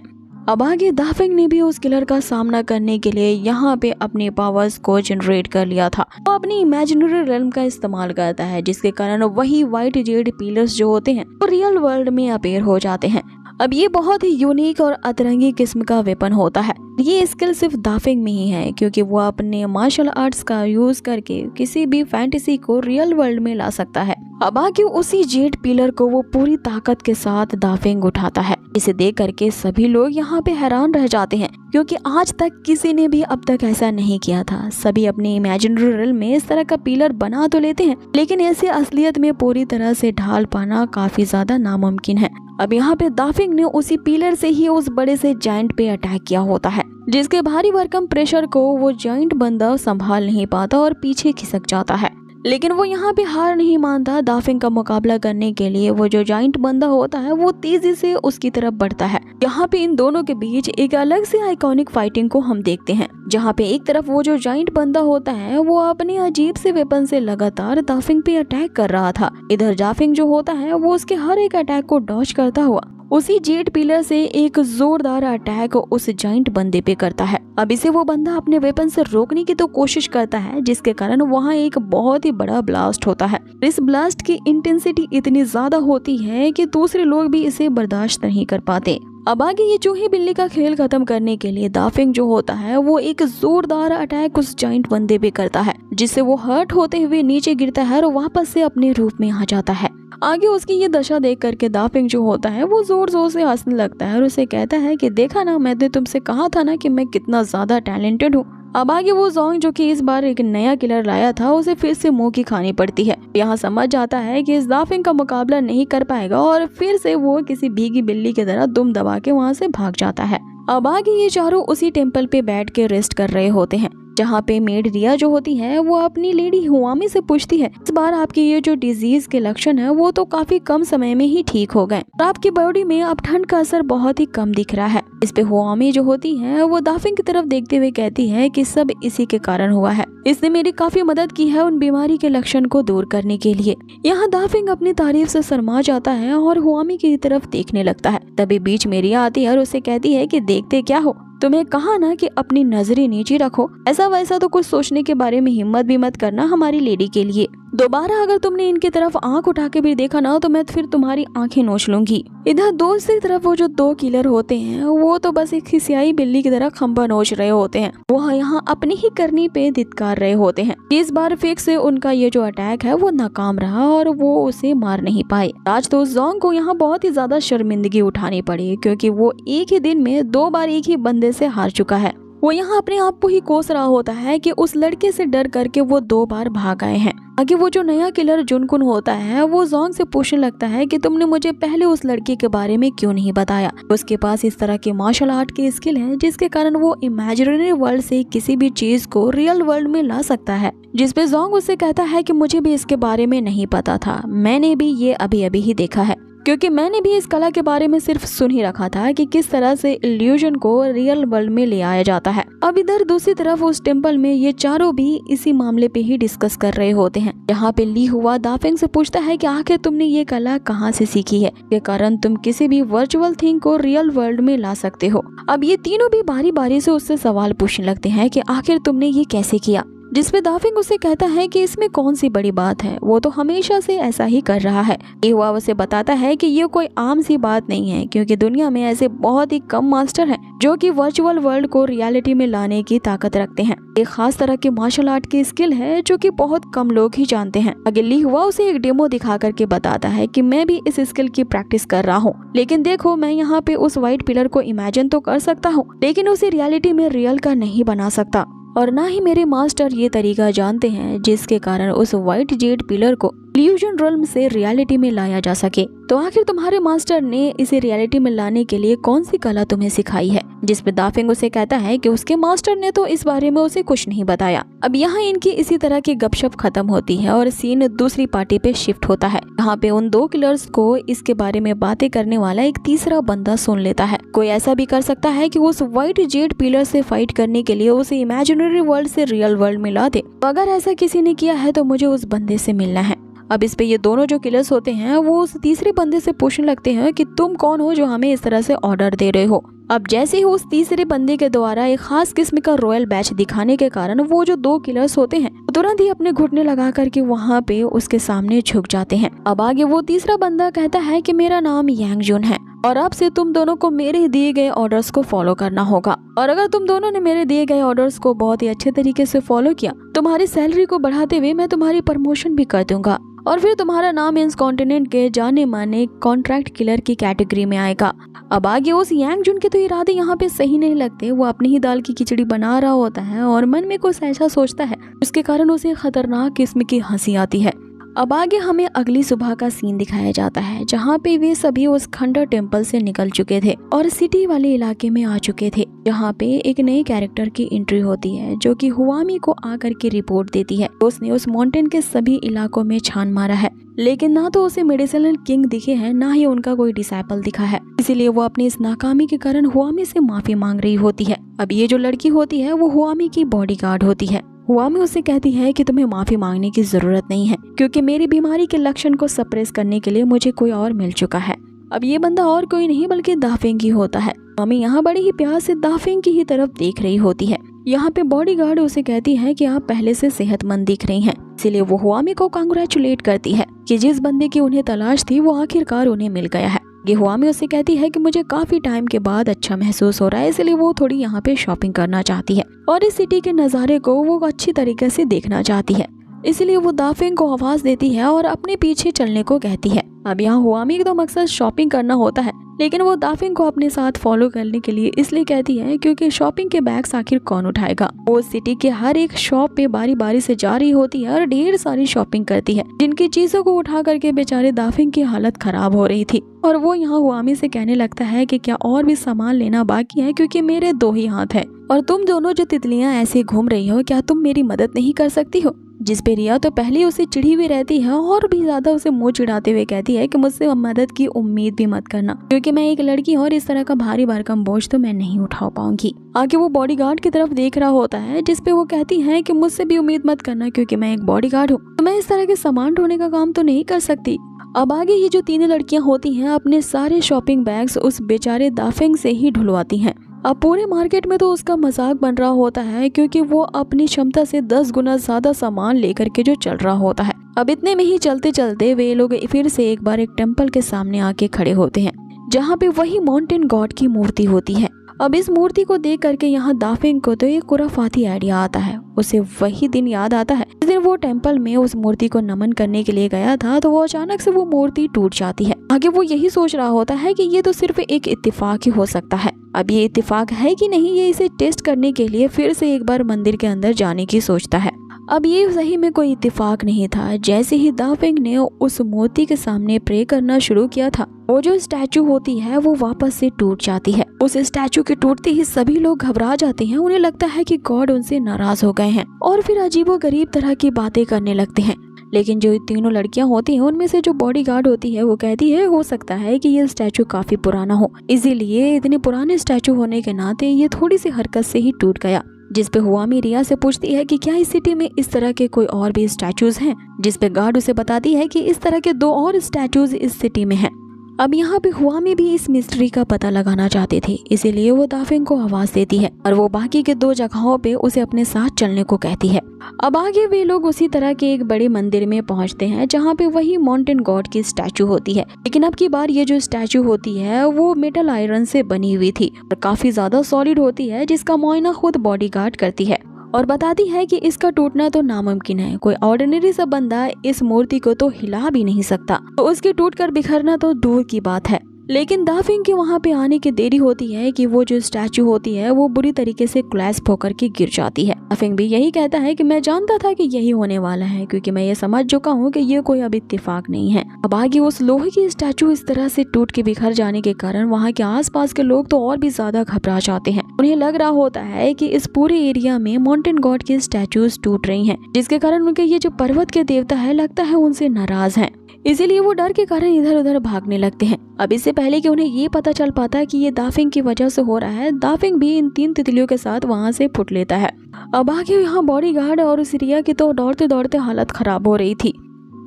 अब आगे दाफिंग ने भी उस किलर का सामना करने के लिए यहाँ पे अपने पावर्स को जनरेट कर लिया था। वो अपनी इमेजिनरी रेल्म का इस्तेमाल करता है, जिसके कारण वही व्हाइट जेड पिलर्स जो होते हैं वो रियल वर्ल्ड में अपीयर हो जाते हैं। अब ये बहुत ही यूनिक और अतरंगी किस्म का वेपन होता है। ये स्किल सिर्फ दाफिंग में ही है, क्योंकि वो अपने मार्शल आर्ट्स का यूज करके किसी भी फैंटेसी को रियल वर्ल्ड में ला सकता है। अब आगे उसी जेड पिलर को वो पूरी ताकत के साथ दाफिंग उठाता है। इसे देख करके सभी लोग यहाँ पे हैरान रह जाते हैं, क्योंकि आज तक किसी ने भी अब तक ऐसा नहीं किया था। सभी अपने इमेजिनरी रियल में इस तरह का पिलर बना तो लेते हैं, लेकिन ऐसे असलियत में पूरी तरह से ढाल पाना काफी ज्यादा नामुमकिन है। अब यहाँ पे दाफिंग ने उसी पिलर से ही उस बड़े से जायंट पे अटैक किया होता है, जिसके भारी भरकम प्रेशर को वो जायंट बंदा संभाल नहीं पाता और पीछे खिसक जाता है। लेकिन वो यहाँ पे हार नहीं मानता। दाफिंग का मुकाबला करने के लिए वो जो जायंट बंदा होता है वो तेजी से उसकी तरफ बढ़ता है। यहाँ पे इन दोनों के बीच एक अलग से आइकॉनिक फाइटिंग को हम देखते हैं, जहाँ पे एक तरफ वो जो जायंट बंदा होता है वो अपने अजीब से वेपन से लगातार दाफिंग पे अटैक कर रहा था। इधर दाफिंग जो होता है वो उसके हर एक अटैक को डॉज करता हुआ उसी जेड पिलर से एक जोरदार अटैक उस जायंट बंदे पे करता है। अब इसे वो बंदा अपने वेपन से रोकने की तो कोशिश करता है, जिसके कारण वहाँ एक बहुत ही बड़ा ब्लास्ट होता है। इस ब्लास्ट की इंटेंसिटी इतनी ज्यादा होती है कि दूसरे लोग भी इसे बर्दाश्त नहीं कर पाते। अब आगे ये चूहे बिल्ली का खेल खत्म करने के लिए दाफिंग जो होता है वो एक जोरदार अटैक उस जायंट बंदे पे करता है, जिससे वो हर्ट होते हुए नीचे गिरता है और वापस से अपने रूप में आ जाता है। आगे उसकी ये दशा देख करके दाफिंग जो होता है वो जोर जोर से हंसने लगता है और उसे कहता है कि देखा ना, मैंने तुमसे कहा था ना कि मैं कितना ज्यादा टैलेंटेड हूँ। अब आगे वो जोंग जो कि इस बार एक नया किलर लाया था उसे फिर से मुंह की खानी पड़ती है। यहाँ समझ जाता है कि इस दाफिंग का मुकाबला नहीं कर पाएगा और फिर से वो किसी भीगी बिल्ली की तरह दुम दबा के वहाँ से भाग जाता है। अब आगे ये चारों उसी टेम्पल पे बैठ के रेस्ट कर रहे होते हैं, जहाँ पे मेड रिया जो होती है वो अपनी लेडी हुआमी से पूछती है, इस बार आपकी ये जो डिजीज के लक्षण है वो तो काफी कम समय में ही ठीक हो गए और आपकी बॉडी में अब ठंड का असर बहुत ही कम दिख रहा है। इस पे हुआमी जो होती है वो दाफिंग की तरफ देखते हुए कहती है कि सब इसी के कारण हुआ है, इसने मेरी काफी मदद की है उन बीमारी के लक्षण को दूर करने के लिए। यहाँ दाफिंग अपनी तारीफ से शर्मा जाता है और हुआमी की तरफ देखने लगता है। तभी बीच में रिया आती है और उसे कहती है कि देखते क्या हो, तुम्हें कहा ना कि अपनी नजरें नीचे रखो, ऐसा वैसा तो कुछ सोचने के बारे में हिम्मत भी मत करना हमारी लेडी के लिए। दोबारा अगर तुमने इनकी तरफ आंख उठा के भी देखा ना तो मैं फिर तुम्हारी आंखें नोच लूंगी। इधर दूसरी तरफ वो जो दो किलर होते हैं वो तो बस एक खिसियाई बिल्ली की तरह खंबा नोच रहे होते हैं। वो यहाँ अपनी ही करनी पे धिक्कार रहे होते हैं। इस बार फिर से उनका ये जो अटैक है वो नाकाम रहा और वो उसे मार नहीं पाए। आज तो जोंग को यहाँ बहुत ही ज्यादा शर्मिंदगी उठानी पड़ी, क्योंकि वो एक ही दिन में 2 बार एक ही बंदे से हार चुका है। वो यहाँ अपने आप को ही कोस रहा होता है कि उस लड़के से डर करके वो 2 बार भाग आए हैं। आगे वो जो नया किलर जुनकुन होता है वो जोंग से पूछने लगता है कि तुमने मुझे पहले उस लड़के के बारे में क्यों नहीं बताया। उसके पास इस तरह के मार्शल आर्ट की स्किल है जिसके कारण वो इमेजिनरी वर्ल्ड से किसी भी चीज को रियल वर्ल्ड में ला सकता है। जिसपे जोंग उससे कहता है कि मुझे भी इसके बारे में नहीं पता था, मैंने भी ये अभी अभी ही देखा है। क्योंकि मैंने भी इस कला के बारे में सिर्फ सुन ही रखा था कि किस तरह से इल्यूजन को रियल वर्ल्ड में ले आया जाता है। अब इधर दूसरी तरफ उस टेम्पल में ये चारों भी इसी मामले पे ही डिस्कस कर रहे होते हैं। यहाँ पे ली हुआ दाफिंग से पूछता है कि आखिर तुमने ये कला कहाँ से सीखी है, के कारण तुम किसी भी वर्चुअल थिंग को रियल वर्ल्ड में ला सकते हो। अब ये तीनों भी बारी बारी से उससे सवाल पूछने लगते हैं कि आखिर तुमने ये कैसे किया, जिसपे दाफिंग उसे कहता है कि इसमें कौन सी बड़ी बात है, वो तो हमेशा से ऐसा ही कर रहा है। ये हुआ उसे बताता है कि ये कोई आम सी बात नहीं है, क्योंकि दुनिया में ऐसे बहुत ही कम मास्टर हैं जो कि वर्चुअल वर्ल्ड को रियलिटी में लाने की ताकत रखते हैं। एक खास तरह की मार्शल आर्ट की स्किल है जो कि बहुत कम लोग ही जानते हैं। आगे ली हुआ उसे एक डेमो दिखा करके बताता है कि मैं भी इस स्किल की प्रैक्टिस कर रहा हूँ, लेकिन देखो मैं यहाँ पे उस व्हाइट पिलर को इमेजिन तो कर सकता हूँ, लेकिन उसे रियलिटी में रियल का नहीं बना सकता, और ना ही मेरे मास्टर ये तरीका जानते हैं जिसके कारण उस व्हाइट जेड पिलर को इल्यूजन realm से रियलिटी में लाया जा सके। तो आखिर तुम्हारे मास्टर ने इसे रियलिटी में लाने के लिए कौन सी कला तुम्हें सिखाई है, जिस पे दाफिंग उसे कहता है कि उसके मास्टर ने तो इस बारे में उसे कुछ नहीं बताया। अब यहाँ इनकी इसी तरह की गपशप खत्म होती है और सीन दूसरी पार्टी पे शिफ्ट होता है। यहाँ पे उन दो किलर्स को इसके बारे में बातें करने वाला एक तीसरा बंदा सुन लेता है। कोई ऐसा भी कर सकता है कि उस व्हाइट जेड पिलर से फाइट करने के लिए उसे इमेजिनरी वर्ल्ड से रियल वर्ल्ड में ला दे। अगर ऐसा किसी ने किया है तो मुझे उस बंदे से मिलना है। अब इस पे ये दोनों जो किलर्स होते हैं वो उस तीसरे बंदे से पूछने लगते हैं कि तुम कौन हो जो हमें इस तरह से ऑर्डर दे रहे हो। अब जैसे ही उस तीसरे बंदे के द्वारा एक खास किस्म का रॉयल बैच दिखाने के कारण वो जो दो किलर्स होते हैं तुरंत ही अपने घुटने लगा करके वहाँ पे उसके सामने झुक जाते हैं। अब आगे वो तीसरा बंदा कहता है कि मेरा नाम यांग जुन है और अब से तुम दोनों को मेरे दिए गए ऑर्डर्स को फॉलो करना होगा, और अगर तुम दोनों ने मेरे दिए गए ऑर्डर्स को बहुत ही अच्छे तरीके से फॉलो किया तुम्हारी सैलरी को बढ़ाते हुए मैं तुम्हारी प्रमोशन भी कर दूंगा, और फिर तुम्हारा नाम इस कॉन्टिनेंट के जाने माने कॉन्ट्रैक्ट किलर की कैटेगरी में आएगा। अब आगे उस यांग जुन के तो इरादे यहाँ पे सही नहीं लगते। वो अपनी ही दाल की खिचड़ी बना रहा होता है और मन में कुछ ऐसा सोचता है उसके कारण उसे खतरनाक किस्म की हंसी आती है। अब आगे हमें अगली सुबह का सीन दिखाया जाता है जहाँ पे वे सभी उस खंडर टेम्पल से निकल चुके थे और सिटी वाले इलाके में आ चुके थे, जहाँ पे एक नए कैरेक्टर की एंट्री होती है जो कि हुआमी को आकर के रिपोर्ट देती है। उसने उस माउंटेन के सभी इलाकों में छान मारा है, लेकिन ना तो उसे मेडिसिनल किंग दिखे हैं ना ही उनका कोई डिसाइपल दिखा है, इसीलिए वो अपनी इस नाकामी के कारण हुआमी से माफी मांग रही होती है। अब ये जो लड़की होती है वो हुआमी की बॉडीगार्ड होती है। हुआमी उससे कहती है कि तुम्हें माफी मांगने की जरूरत नहीं है, क्योंकि मेरी बीमारी के लक्षण को सप्रेस करने के लिए मुझे कोई और मिल चुका है। अब ये बंदा और कोई नहीं बल्कि दाफिंग ही होता है। हुआमी यहाँ बड़ी ही प्यार से दाफिंग की ही तरफ देख रही होती है। यहाँ पे बॉडीगार्ड उसे कहती है कि आप पहले से सेहतमंद दिख रही हैं, इसीलिए वो हुआमी को कांग्रेचुलेट करती है कि जिस बंदे की उन्हें तलाश थी वो आखिरकार उन्हें मिल गया है। ये हुआमी उससे कहती है कि मुझे काफी टाइम के बाद अच्छा महसूस हो रहा है, इसलिए वो थोड़ी यहाँ पे शॉपिंग करना चाहती है और इस सिटी के नज़ारे को वो अच्छी तरीके से देखना चाहती है, इसलिए वो दाफिंग को आवाज देती है और अपने पीछे चलने को कहती है। अब यहाँ हुआमी का तो मकसद शॉपिंग करना होता है, लेकिन वो दाफिंग को अपने साथ फॉलो करने के लिए इसलिए कहती है क्योंकि शॉपिंग के बैग्स आखिर कौन उठाएगा। वो सिटी के हर एक शॉप पे बारी बारी से जा रही होती है और ढेर सारी शॉपिंग करती है, जिनकी चीजों को उठा करके बेचारे दाफिंग की हालत खराब हो रही थी। और वो यहाँ हुआमी से कहने लगता है कि क्या और भी सामान लेना बाकी है, क्योंकि मेरे 2 ही हाथ हैं और तुम दोनों जो तितलियां ऐसे घूम रही हो, क्या तुम मेरी मदद नहीं कर सकती हो। जिस पे रिया तो पहले उसे चिढ़ी हुई रहती है और भी ज्यादा उसे मुंह चिढ़ाते हुए कहती है कि मुझसे मदद की उम्मीद भी मत करना, क्योंकि मैं एक लड़की हूं और इस तरह का भारी भरकम बोझ तो मैं नहीं उठा पाऊंगी। आगे वो बॉडीगार्ड की तरफ देख रहा होता है, जिस पे वो कहती है कि मुझसे भी उम्मीद मत करना, क्योंकि मैं एक बॉडीगार्ड हूँ, तो मैं इस तरह के सामान ढोने का काम तो नहीं कर सकती। अब आगे ये जो 3 लड़कियां होती हैं अपने सारे शॉपिंग बैग्स उस बेचारे दाफिंग से ही ढुलवाती हैं। अब पूरे मार्केट में तो उसका मजाक बन रहा होता है, क्योंकि वो अपनी क्षमता से 10 गुना ज्यादा सामान लेकर के जो चल रहा होता है। अब इतने में ही चलते चलते वे लोग फिर से एक बार एक टेम्पल के सामने आके खड़े होते हैं, जहाँ पे वही माउंटेन गॉड की मूर्ति होती है। अब इस मूर्ति को देख करके यहाँ दाफिंग को तो एक खुराफाती आइडिया आता है। उसे वही दिन याद आता है जिस दिन वो टेम्पल में उस मूर्ति को नमन करने के लिए गया था, तो वो अचानक से वो मूर्ति टूट जाती है। आगे वो यही सोच रहा होता है कि ये तो सिर्फ एक इत्तेफाक ही हो सकता है। अब ये इत्तेफाक है कि नहीं, ये इसे टेस्ट करने के लिए फिर से एक बार मंदिर के अंदर जाने की सोचता है। अब ये सही में कोई इत्तेफाक नहीं था। जैसे ही दाफिंग ने उस मूर्ति के सामने प्रे करना शुरू किया था, वो जो स्टैचू होती है वो वापस से टूट जाती है। उस स्टैचू के टूटते ही सभी लोग घबरा जाते हैं। उन्हें लगता है कि गॉड उनसे नाराज हो गए हैं और फिर अजीबोगरीब तरह की बातें करने लगते हैं, लेकिन जो तीनों लड़कियां होती हैं उनमें से जो बॉडीगार्ड होती है वो कहती है हो सकता है कि ये स्टैचू काफी पुराना हो, इसीलिए इतने पुराने स्टैचू होने के नाते ये थोड़ी सी हरकत से ही टूट गया। जिस पे हुआमी रिया से पूछती है कि क्या इस सिटी में इस तरह के कोई और भी स्टैचूज हैं, जिस पे गार्ड उसे बताती है कि इस तरह के 2 और स्टैचूज इस सिटी में हैं। अब यहाँ पे हुआमी भी इस मिस्ट्री का पता लगाना चाहते थे, इसीलिए वो दाफिंग को आवाज देती है और वो बाकी के 2 जगहों पे उसे अपने साथ चलने को कहती है। अब आगे वे लोग उसी तरह के एक बड़े मंदिर में पहुंचते हैं जहाँ पे वही माउंटेन गॉड की स्टैचू होती है, लेकिन अब की बार ये जो स्टैचू होती है वो मेटल आयरन से बनी हुई थी और काफी ज्यादा सॉलिड होती है, जिसका मुआयना खुद बॉडीगार्ड करती है और बताती है कि इसका टूटना तो नामुमकिन है, कोई ऑर्डिनरी सा बंदा इस मूर्ति को तो हिला भी नहीं सकता, तो उसके टूटकर बिखरना तो दूर की बात है। लेकिन दाफिंग के वहाँ पे आने की देरी होती है कि वो जो स्टैचू होती है वो बुरी तरीके से क्लैश होकर के गिर जाती है। दाफिंग भी यही कहता है कि मैं जानता था कि यही होने वाला है, क्योंकि मैं ये समझ चुका हूँ कि ये कोई अब इत्तेफाक नहीं है। अब आगे उस लोहे की स्टैचू इस तरह से टूट के बिखर जाने के कारण वहाँ के आसपास के लोग तो और भी ज्यादा घबरा जाते हैं। उन्हें लग रहा होता है कि इस पूरे एरिया में माउंटेन गॉड की स्टैचूज टूट रही हैं, जिसके कारण उनके ये जो पर्वत के देवता है लगता है उनसे नाराज हैं, इसीलिए वो डर के कारण इधर उधर भागने लगते हैं। अब इससे पहले कि उन्हें ये पता चल पाता है कि ये दाफिंग की वजह से हो रहा है, दाफिंग भी इन 3 तितलियों के साथ वहाँ से फुट लेता है। अब आगे यहाँ बॉडीगार्ड और उस रिया की तो दौड़ते दौड़ते हालत खराब हो रही थी।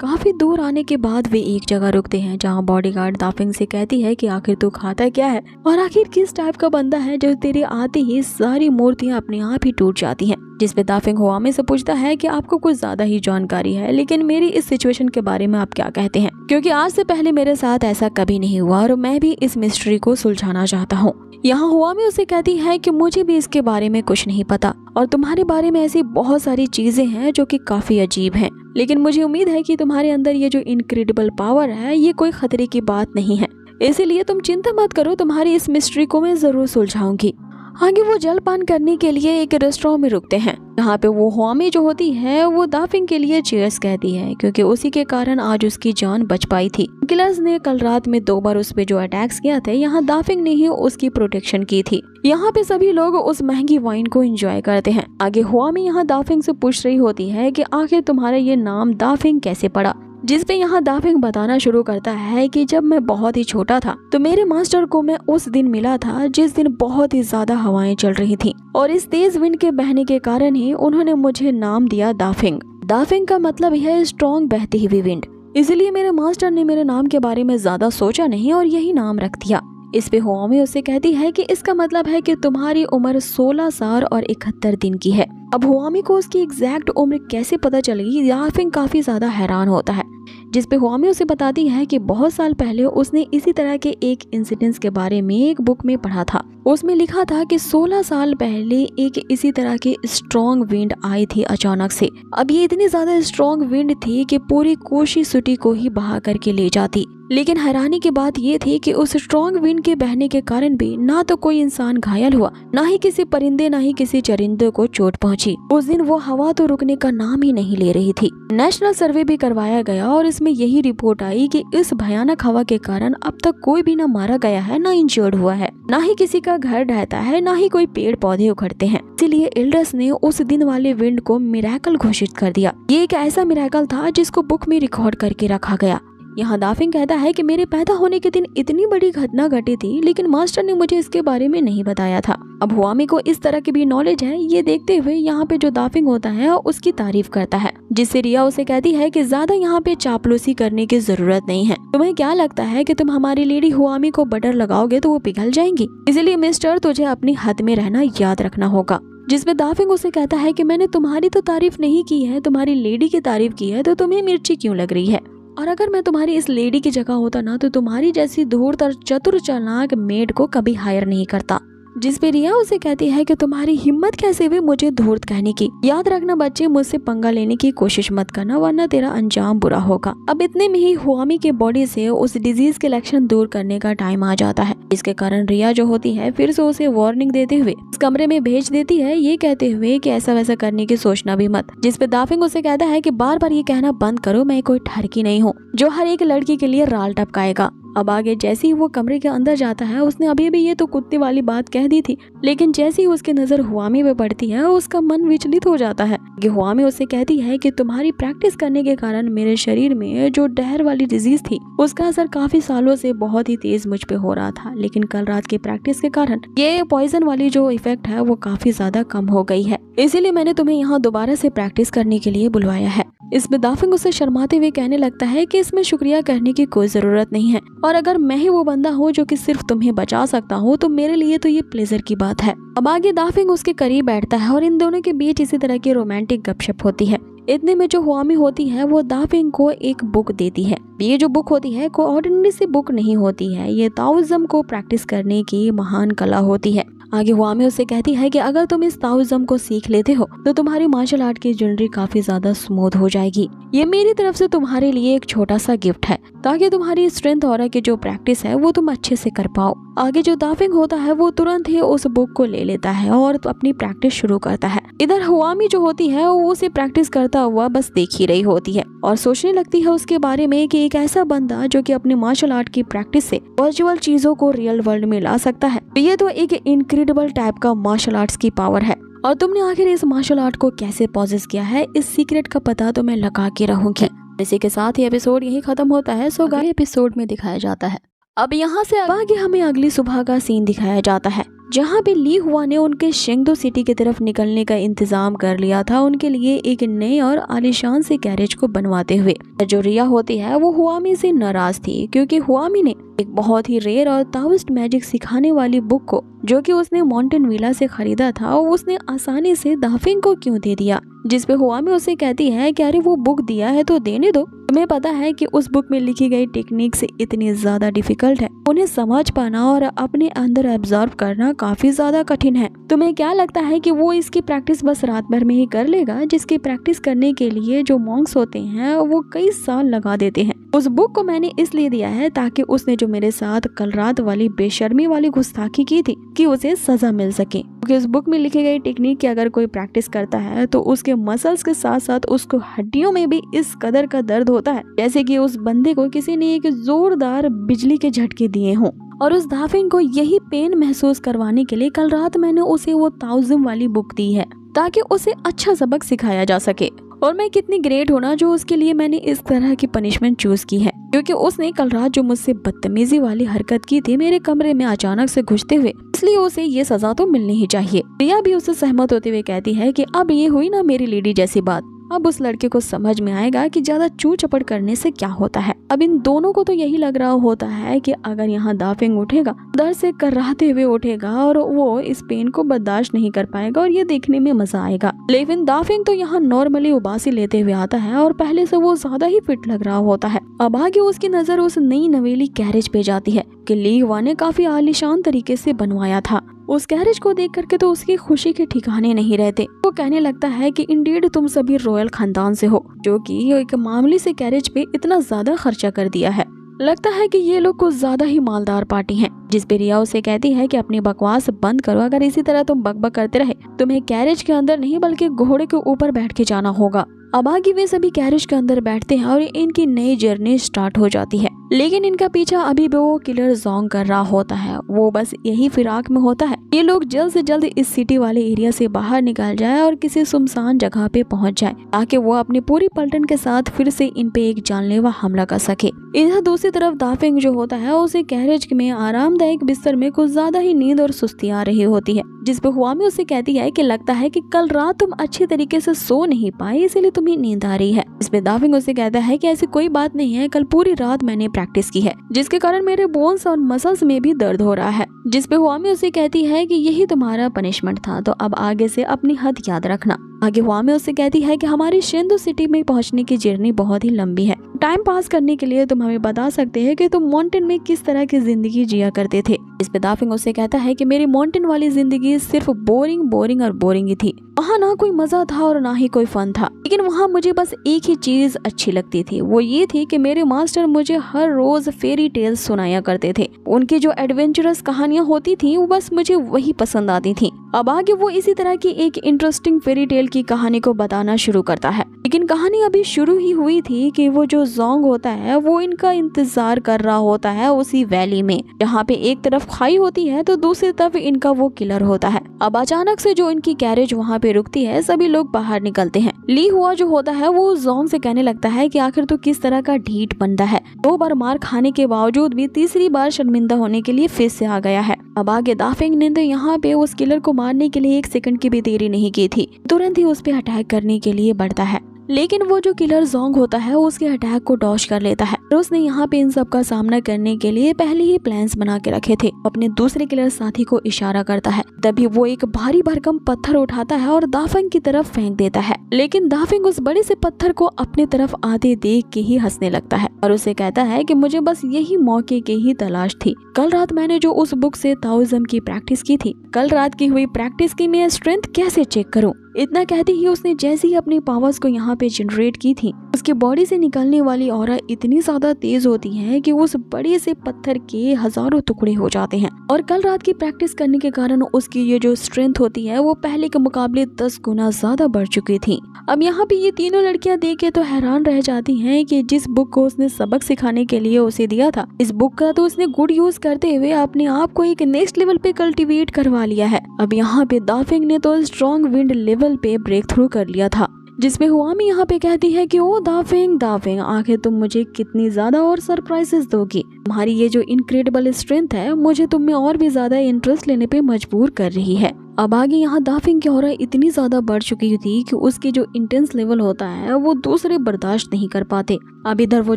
काफी दूर आने के बाद वे एक जगह रुकते हैं जहाँ बॉडीगार्ड दाफिंग से कहती है कि आखिर तू खाता क्या है और आखिर किस टाइप का बंदा है जो तेरे आते ही सारी मूर्तियाँ अपने आप ही टूट जाती हैं। जिस पे दाफिंग हुआमी से पूछता है कि आपको कुछ ज्यादा ही जानकारी है, लेकिन मेरी इस सिचुएशन के बारे में आप क्या कहते हैं, क्योंकि आज से पहले मेरे साथ ऐसा कभी नहीं हुआ और मैं भी इस मिस्ट्री को सुलझाना चाहता हूँ। यहाँ हुआमी उसे कहती है कि मुझे भी इसके बारे में कुछ नहीं पता और तुम्हारे बारे में ऐसी बहुत सारी चीजें हैं जो कि काफी अजीब हैं, लेकिन मुझे उम्मीद है कि तुम्हारे अंदर ये जो इनक्रेडिबल पावर है ये कोई खतरे की बात नहीं है, इसीलिए तुम चिंता मत करो, तुम्हारी इस मिस्ट्री को मैं जरूर सुलझाऊंगी। आगे वो जलपान करने के लिए एक रेस्टोरेंट में रुकते हैं, यहाँ पे वो हुआमी जो होती है वो दाफिंग के लिए चीयर्स कहती है, क्योंकि उसी के कारण आज उसकी जान बच पाई थी। किलर्स ने कल रात में 2 बार उस पे जो अटैक्स किया थे, यहाँ दाफिंग ने ही उसकी प्रोटेक्शन की थी। यहाँ पे सभी लोग उस महंगी वाइन को एंजॉय करते हैं। आगे हुआमी यहाँ दाफिंग से पूछ रही होती है कि आखिर तुम्हारा ये नाम दाफिंग कैसे पड़ा, जिस पे यहाँ दाफिंग बताना शुरू करता है कि जब मैं बहुत ही छोटा था तो मेरे मास्टर को मैं उस दिन मिला था जिस दिन बहुत ही ज्यादा हवाएं चल रही थी और इस तेज विंड के बहने के कारण ही उन्होंने मुझे नाम दिया दाफिंग। दाफिंग का मतलब है स्ट्रॉन्ग बहती हुई विंड, इसलिए मेरे मास्टर ने मेरे नाम के बारे में ज्यादा सोचा नहीं और यही नाम रख दिया। इस पे हुआमी उससे कहती है कि इसका मतलब है कि तुम्हारी उम्र 16 साल और 71 दिन की है। अब हुआमी को उसकी एग्जैक्ट उम्र कैसे पता चलेगी, दाफिंग काफी ज्यादा हैरान होता है। जिस पे हुआमी उसे बताती है कि बहुत साल पहले उसने इसी तरह के एक इंसिडेंस के बारे में एक बुक में पढ़ा था। उसमें लिखा था कि 16 साल पहले एक इसी तरह की स्ट्रॉन्ग विंड आई थी अचानक से। अब ये इतनी ज्यादा स्ट्रॉन्ग विंड थी कि पूरी कोशी सिटी को ही बहा करके ले जाती, लेकिन हैरानी की बात ये थी कि उस स्ट्रॉन्ग विंड के बहने के कारण भी ना तो कोई इंसान घायल हुआ, ना ही किसी परिंदे ना ही किसी चरिंदे को चोट पहुंची। उस दिन वो हवा तो रुकने का नाम ही नहीं ले रही थी। नेशनल सर्वे भी करवाया गया और इसमें यही रिपोर्ट आई कि इस भयानक हवा के कारण अब तक कोई भी ना मारा गया है, ना इंजर्ड हुआ है, ना ही किसी का घर ढहता है, ना ही कोई पेड़ पौधे उखड़ते हैं। इसीलिए एल्डर्स ने उस दिन वाले विंड को मिरेकल घोषित कर दिया। ये एक ऐसा मिरेकल था जिसको बुक में रिकॉर्ड करके रखा गया। यहाँ दाफिंग कहता है कि मेरे पैदा होने के दिन इतनी बड़ी घटना घटी थी, लेकिन मास्टर ने मुझे इसके बारे में नहीं बताया था। अब हुआमी को इस तरह की भी नॉलेज है, ये देखते हुए यहाँ पे जो दाफिंग होता है उसकी तारीफ करता है, जिससे रिया उसे कहती है कि ज्यादा यहाँ पे चापलूसी करने की जरूरत नहीं है। तुम्हें क्या लगता है कि तुम हमारी लेडी हुआमी को बटर लगाओगे तो वो पिघल जाएंगी, इसलिए मिस्टर तुझे अपनी हद में रहना याद रखना होगा। जिसपे दाफिंग उसे कहता है कि मैंने तुम्हारी तो तारीफ नहीं की है, तुम्हारी लेडी की तारीफ की है, तो तुम्हें मिर्ची क्यों लग रही है। और अगर मैं तुम्हारी इस लेडी की जगह होता ना तो तुम्हारी जैसी धूर्त और चतुर चालाक मेड को कभी हायर नहीं करता। जिस पे रिया उसे कहती है कि तुम्हारी हिम्मत कैसे हुई मुझे धूर्त कहने की। याद रखना बच्चे, मुझसे पंगा लेने की कोशिश मत करना वरना तेरा अंजाम बुरा होगा। अब इतने में ही हुआमी के बॉडी से उस डिजीज के लक्षण दूर करने का टाइम आ जाता है, जिसके कारण रिया जो होती है फिर से उसे वार्निंग देते हुए इस कमरे में भेज देती है, ये कहते हुए कि ऐसा वैसा करने की सोचना भी मत। जिस पे दाफिंग उसे कहता है कि बार बार ये कहना बंद करो, मैं कोई ठरकी नहीं हूँ जो हर एक लड़की के लिए राल टपकाएगा। अब आगे जैसे ही वो कमरे के अंदर जाता है, उसने अभी भी ये तो कुत्ते वाली बात कह दी थी, लेकिन जैसे ही उसकी नजर हुआमी पे पड़ती है उसका मन विचलित हो जाता है। हुआमी उससे कहती है कि तुम्हारी प्रैक्टिस करने के कारण मेरे शरीर में जो डहर वाली डिजीज थी उसका असर काफी सालों से बहुत ही तेज मुझ पे हो रहा था, लेकिन कल रात की प्रैक्टिस के कारण ये पॉइजन वाली जो इफेक्ट है वो काफी ज्यादा कम हो गई है, इसीलिए मैंने तुम्हें यहाँ दोबारा से प्रैक्टिस करने के लिए बुलवाया है। इसमें दाफिंग उसे शर्माते हुए कहने लगता है कि इसमें शुक्रिया करने की कोई जरूरत नहीं है, और अगर मैं ही वो बंदा हूँ जो कि सिर्फ तुम्हें बचा सकता हूँ तो मेरे लिए तो ये प्लेजर की बात है। अब आगे दाफिंग उसके करीब बैठता है और इन दोनों के बीच इसी तरह की रोमांटिक गपशप होती है। इतने में जो हुआमी होती है वो दाफिंग को एक बुक देती है। ये जो बुक होती है कोई ऑर्डिनरी सी बुक नहीं होती है, ये ताओइज्म को प्रैक्टिस करने की महान कला होती है। आगे हुआमी उससे कहती है कि अगर तुम इस ताओइज्म को सीख लेते हो तो तुम्हारी मार्शल आर्ट की जर्नी काफी ज्यादा स्मूथ हो जाएगी। ये मेरी तरफ से तुम्हारे लिए एक छोटा सा गिफ्ट है, ताकि तुम्हारी स्ट्रेंथ और की जो प्रैक्टिस है वो तुम अच्छे से कर पाओ। आगे जो दाफिंग होता है वो तुरंत ही उस बुक को ले लेता है और तो अपनी प्रैक्टिस शुरू करता है। इधर हुआमी जो होती है वो उसे प्रैक्टिस करता हुआ बस देख ही रही होती है और सोचने लगती है उसके बारे में कि एक ऐसा बंदा जो कि अपनी मार्शल आर्ट की प्रैक्टिस से वर्चुअल चीजों को रियल वर्ल्ड में ला सकता है, ये तो एक इनक्रेडिबल टाइप का मार्शल आर्ट्स की पावर है। और तुमने आखिर इस मार्शल आर्ट को कैसे पॉजेस किया है, इस सीक्रेट का पता तो मैं लगा के रहूंगी। इसी के साथ ही एपिसोड यही खत्म होता है। सो अगले एपिसोड में दिखाया जाता है। अब यहाँ से आगे हमें अगली सुबह का सीन दिखाया जाता है, जहाँ पे ली हुआ ने उनके शेंगदो सिटी की तरफ निकलने का इंतजाम कर लिया था उनके लिए एक नए और आलीशान से गैरेज को बनवाते हुए। जो रिया होती है वो हुआमी से नाराज थी, क्योंकि हुआमी ने एक बहुत ही रेयर और ताओइस्ट मैजिक सिखाने वाली बुक को जो कि उसने माउंटेन विला से खरीदा था उसने आसानी से दाफिंग को क्यों दे दिया, जिस पे हुआमी उसे कहती है कि अरे वो बुक दिया है तो देने दो, तुम्हें पता है कि उस बुक में लिखी गई टेक्निक से इतनी ज्यादा डिफिकल्ट है, उन्हें समझ पाना और अपने अंदर एब्जॉर्ब करना काफी ज्यादा कठिन है। तुम्हें क्या लगता है कि वो इसकी प्रैक्टिस बस रात भर में ही कर लेगा, जिसकी प्रैक्टिस करने के लिए जो मॉन्क्स होते हैं वो कई साल लगा देते हैं। उस बुक को मैंने इसलिए दिया है ताकि उसने जो मेरे साथ कल रात वाली बेशर्मी वाली गुस्ताखी की थी कि उसे सजा मिल सके, क्योंकि उस बुक में लिखी गई टेक्निक की अगर कोई प्रैक्टिस करता है तो उसके मसल्स के साथ साथ उसको हड्डियों में भी इस कदर का दर्द होता है जैसे कि उस बंदे को किसी ने एक जोरदार बिजली के झटके दिए हों। और उस दाफिंग को यही पेन महसूस करवाने के लिए कल रात मैंने उसे वो ताओइज्म वाली बुक दी है, ताकि उसे अच्छा सबक सिखाया जा सके। और मैं कितनी ग्रेट हूँ ना जो उसके लिए मैंने इस तरह की पनिशमेंट चूज की है, क्योंकि उसने कल रात जो मुझसे बदतमीजी वाली हरकत की थी मेरे कमरे में अचानक से घुसते हुए, इसलिए उसे ये सजा तो मिलनी ही चाहिए। रिया भी उससे सहमत होते हुए कहती है कि अब ये हुई ना मेरी लेडी जैसी बात, अब उस लड़के को समझ में आएगा कि ज्यादा चू चपड़ करने से क्या होता है। अब इन दोनों को तो यही लग रहा होता है कि अगर यहाँ दाफिंग उठेगा, दर्द से कराहते हुए उठेगा और वो इस पेन को बर्दाश्त नहीं कर पाएगा और ये देखने में मजा आएगा। लेकिन दाफिंग तो यहाँ नॉर्मली उबासी लेते हुए आता है और पहले से वो ज्यादा ही फिट लग रहा होता है। अब आगे उसकी नजर उस नई नवेली गैरेज पे जाती है कि ली हुआ ने काफी आलीशान तरीके से बनवाया था। उस गैरेज को देख करके तो उसकी खुशी के ठिकाने नहीं रहते। वो कहने लगता है कि इंडीड तुम सभी रॉयल खानदान से हो, जो कि एक मामूली से गैरेज पे इतना ज्यादा खर्चा कर दिया है। लगता है कि ये लोग कुछ ज्यादा ही मालदार पार्टी हैं। जिस पे रिया उसे कहती है कि अपनी बकवास बंद करो, अगर इसी तरह तुम बकबक करते रहे तुम्हें गैरेज के अंदर नहीं बल्कि घोड़े के ऊपर बैठ के जाना होगा। अब आगे वे सभी गैरेज के अंदर बैठते हैं और इनकी नई जर्नी स्टार्ट हो जाती है, लेकिन इनका पीछा अभी भी वो किलर जोंग कर रहा होता है। वो बस यही फिराक में होता है ये लोग जल्द से जल्द इस सिटी वाले एरिया से बाहर निकल जाए और किसी सुनसान जगह पे पहुंच जाए, ताकि वो अपनी पूरी पलटन के साथ फिर से इन पे एक जानलेवा हमला कर सके। इधर दूसरी तरफ दाफिंग जो होता है उसे गैरेज में आरामदायक बिस्तर में कुछ ज्यादा ही नींद और सुस्ती आ रही होती है, जिस पे हुआमी उसे कहती है कि लगता है कि कल रात तुम अच्छी तरीके से सो नहीं पाए इसलिए तुम्हें नींद आ रही है। इस पे दाफिंग उसे कहता है कि ऐसी कोई बात नहीं है, कल पूरी रात मैंने प्रैक्टिस की है जिसके कारण मेरे बोन्स और मसल्स में भी दर्द हो रहा है। जिस पे हुआमी उसे कहती है कि यही तुम्हारा पनिशमेंट था, तो अब आगे से अपनी हद याद रखना। आगे हुआमी उससे कहती है कि हमारी शेंदो सिटी में पहुंचने की जर्नी बहुत ही लंबी है, टाइम पास करने के लिए तुम हमें बता सकते हैं कि तुम माउंटेन में किस तरह की जिंदगी जिया करते थे। इस पे दाफिंग उससे कहता है कि मेरी माउंटेन वाली जिंदगी सिर्फ बोरिंग और बोरिंग ही थी। वहाँ ना कोई मजा था और ना ही कोई फन था, लेकिन वहाँ मुझे बस एक ही चीज अच्छी लगती थी, वो ये थी कि मेरे मास्टर मुझे हर रोज फेरी टेल्स सुनाया करते थे। उनकी जो एडवेंचरस कहानियां होती थी वो बस मुझे वही पसंद आती थी। अब आगे वो इसी तरह की एक इंटरेस्टिंग फेरी टेल की कहानी को बताना शुरू करता है, लेकिन कहानी अभी शुरू ही हुई थी कि वो जो जोंग होता है वो इनका इंतजार कर रहा होता है उसी वैली में, जहाँ पे एक तरफ खाई होती है तो दूसरी तरफ इनका वो किलर होता है। अब अचानक से जो इनकी कैरेज वहाँ पे रुकती है, सभी लोग बाहर निकलते हैं। ली हुआ जो होता है वो जोंग से कहने लगता है कि आखिर तो किस तरह का ढीठ बंदा है, 2 बार मार खाने के बावजूद भी तीसरी बार शर्मिंदा होने के लिए फिर से आ गया है। अब आगे दाफिंग ने तो यहाँ पे उस किलर को मारने के लिए 1 सेकंड की भी देरी नहीं की थी, तुरंत ही उस पे अटैक करने के लिए बढ़ता है। लेकिन वो जो किलर जोंग होता है उसके अटैक को डॉज कर लेता है और उसने यहाँ पे इन सब का सामना करने के लिए पहले ही प्लान्स बना के रखे थे। अपने दूसरे किलर साथी को इशारा करता है, तभी वो एक भारी भरकम पत्थर उठाता है और दाफिंग की तरफ फेंक देता है। लेकिन दाफिंग उस बड़े से पत्थर को अपने तरफ आते देख के ही हंसने लगता है और उसे कहता है कि मुझे बस यही मौके की ही तलाश थी। कल रात मैंने जो उस बुक से ताओइज्म की प्रैक्टिस की थी, कल रात की हुई प्रैक्टिस की मैं स्ट्रेंथ कैसे चेक करूं? इतना कहते ही उसने जैसे ही अपनी पावर्स को यहाँ पे जनरेट की थी, उसकी बॉडी से निकलने वाली ऑरा इतनी ज्यादा तेज होती है कि उस बड़े से पत्थर के हजारों टुकड़े हो जाते हैं। और कल रात की प्रैक्टिस करने के कारण उसकी ये जो स्ट्रेंथ होती है वो पहले के मुकाबले 10 गुना ज्यादा बढ़ चुकी थी। अब यहाँ पे ये तीनों लड़कियां देख के तो हैरान रह जाती हैं कि जिस बुक को उसने सबक सिखाने के लिए उसे दिया था, इस बुक का तो उसने गुड यूज करते हुए अपने आप को एक नेक्स्ट लेवल पे कल्टीवेट करवा लिया है। अब यहाँ पे दाफिंग ने तो स्ट्रॉन्ग विंड लेवल पे ब्रेक थ्रू कर लिया था, जिसमें हुआमी यहाँ पे कहती है कि ओ दाफिंग दाफिंग, आखिर तुम मुझे कितनी ज्यादा और सरप्राइजेस दोगी? तुम्हारी ये जो इनक्रेडिबल स्ट्रेंथ है मुझे तुम में और भी ज्यादा इंटरेस्ट लेने पे मजबूर कर रही है। अब आगे यहाँ दाफिंग की ऑरा इतनी ज्यादा बढ़ चुकी थी कि उसकी जो इंटेंस लेवल होता है वो दूसरे बर्दाश्त नहीं कर पाते। अब इधर वो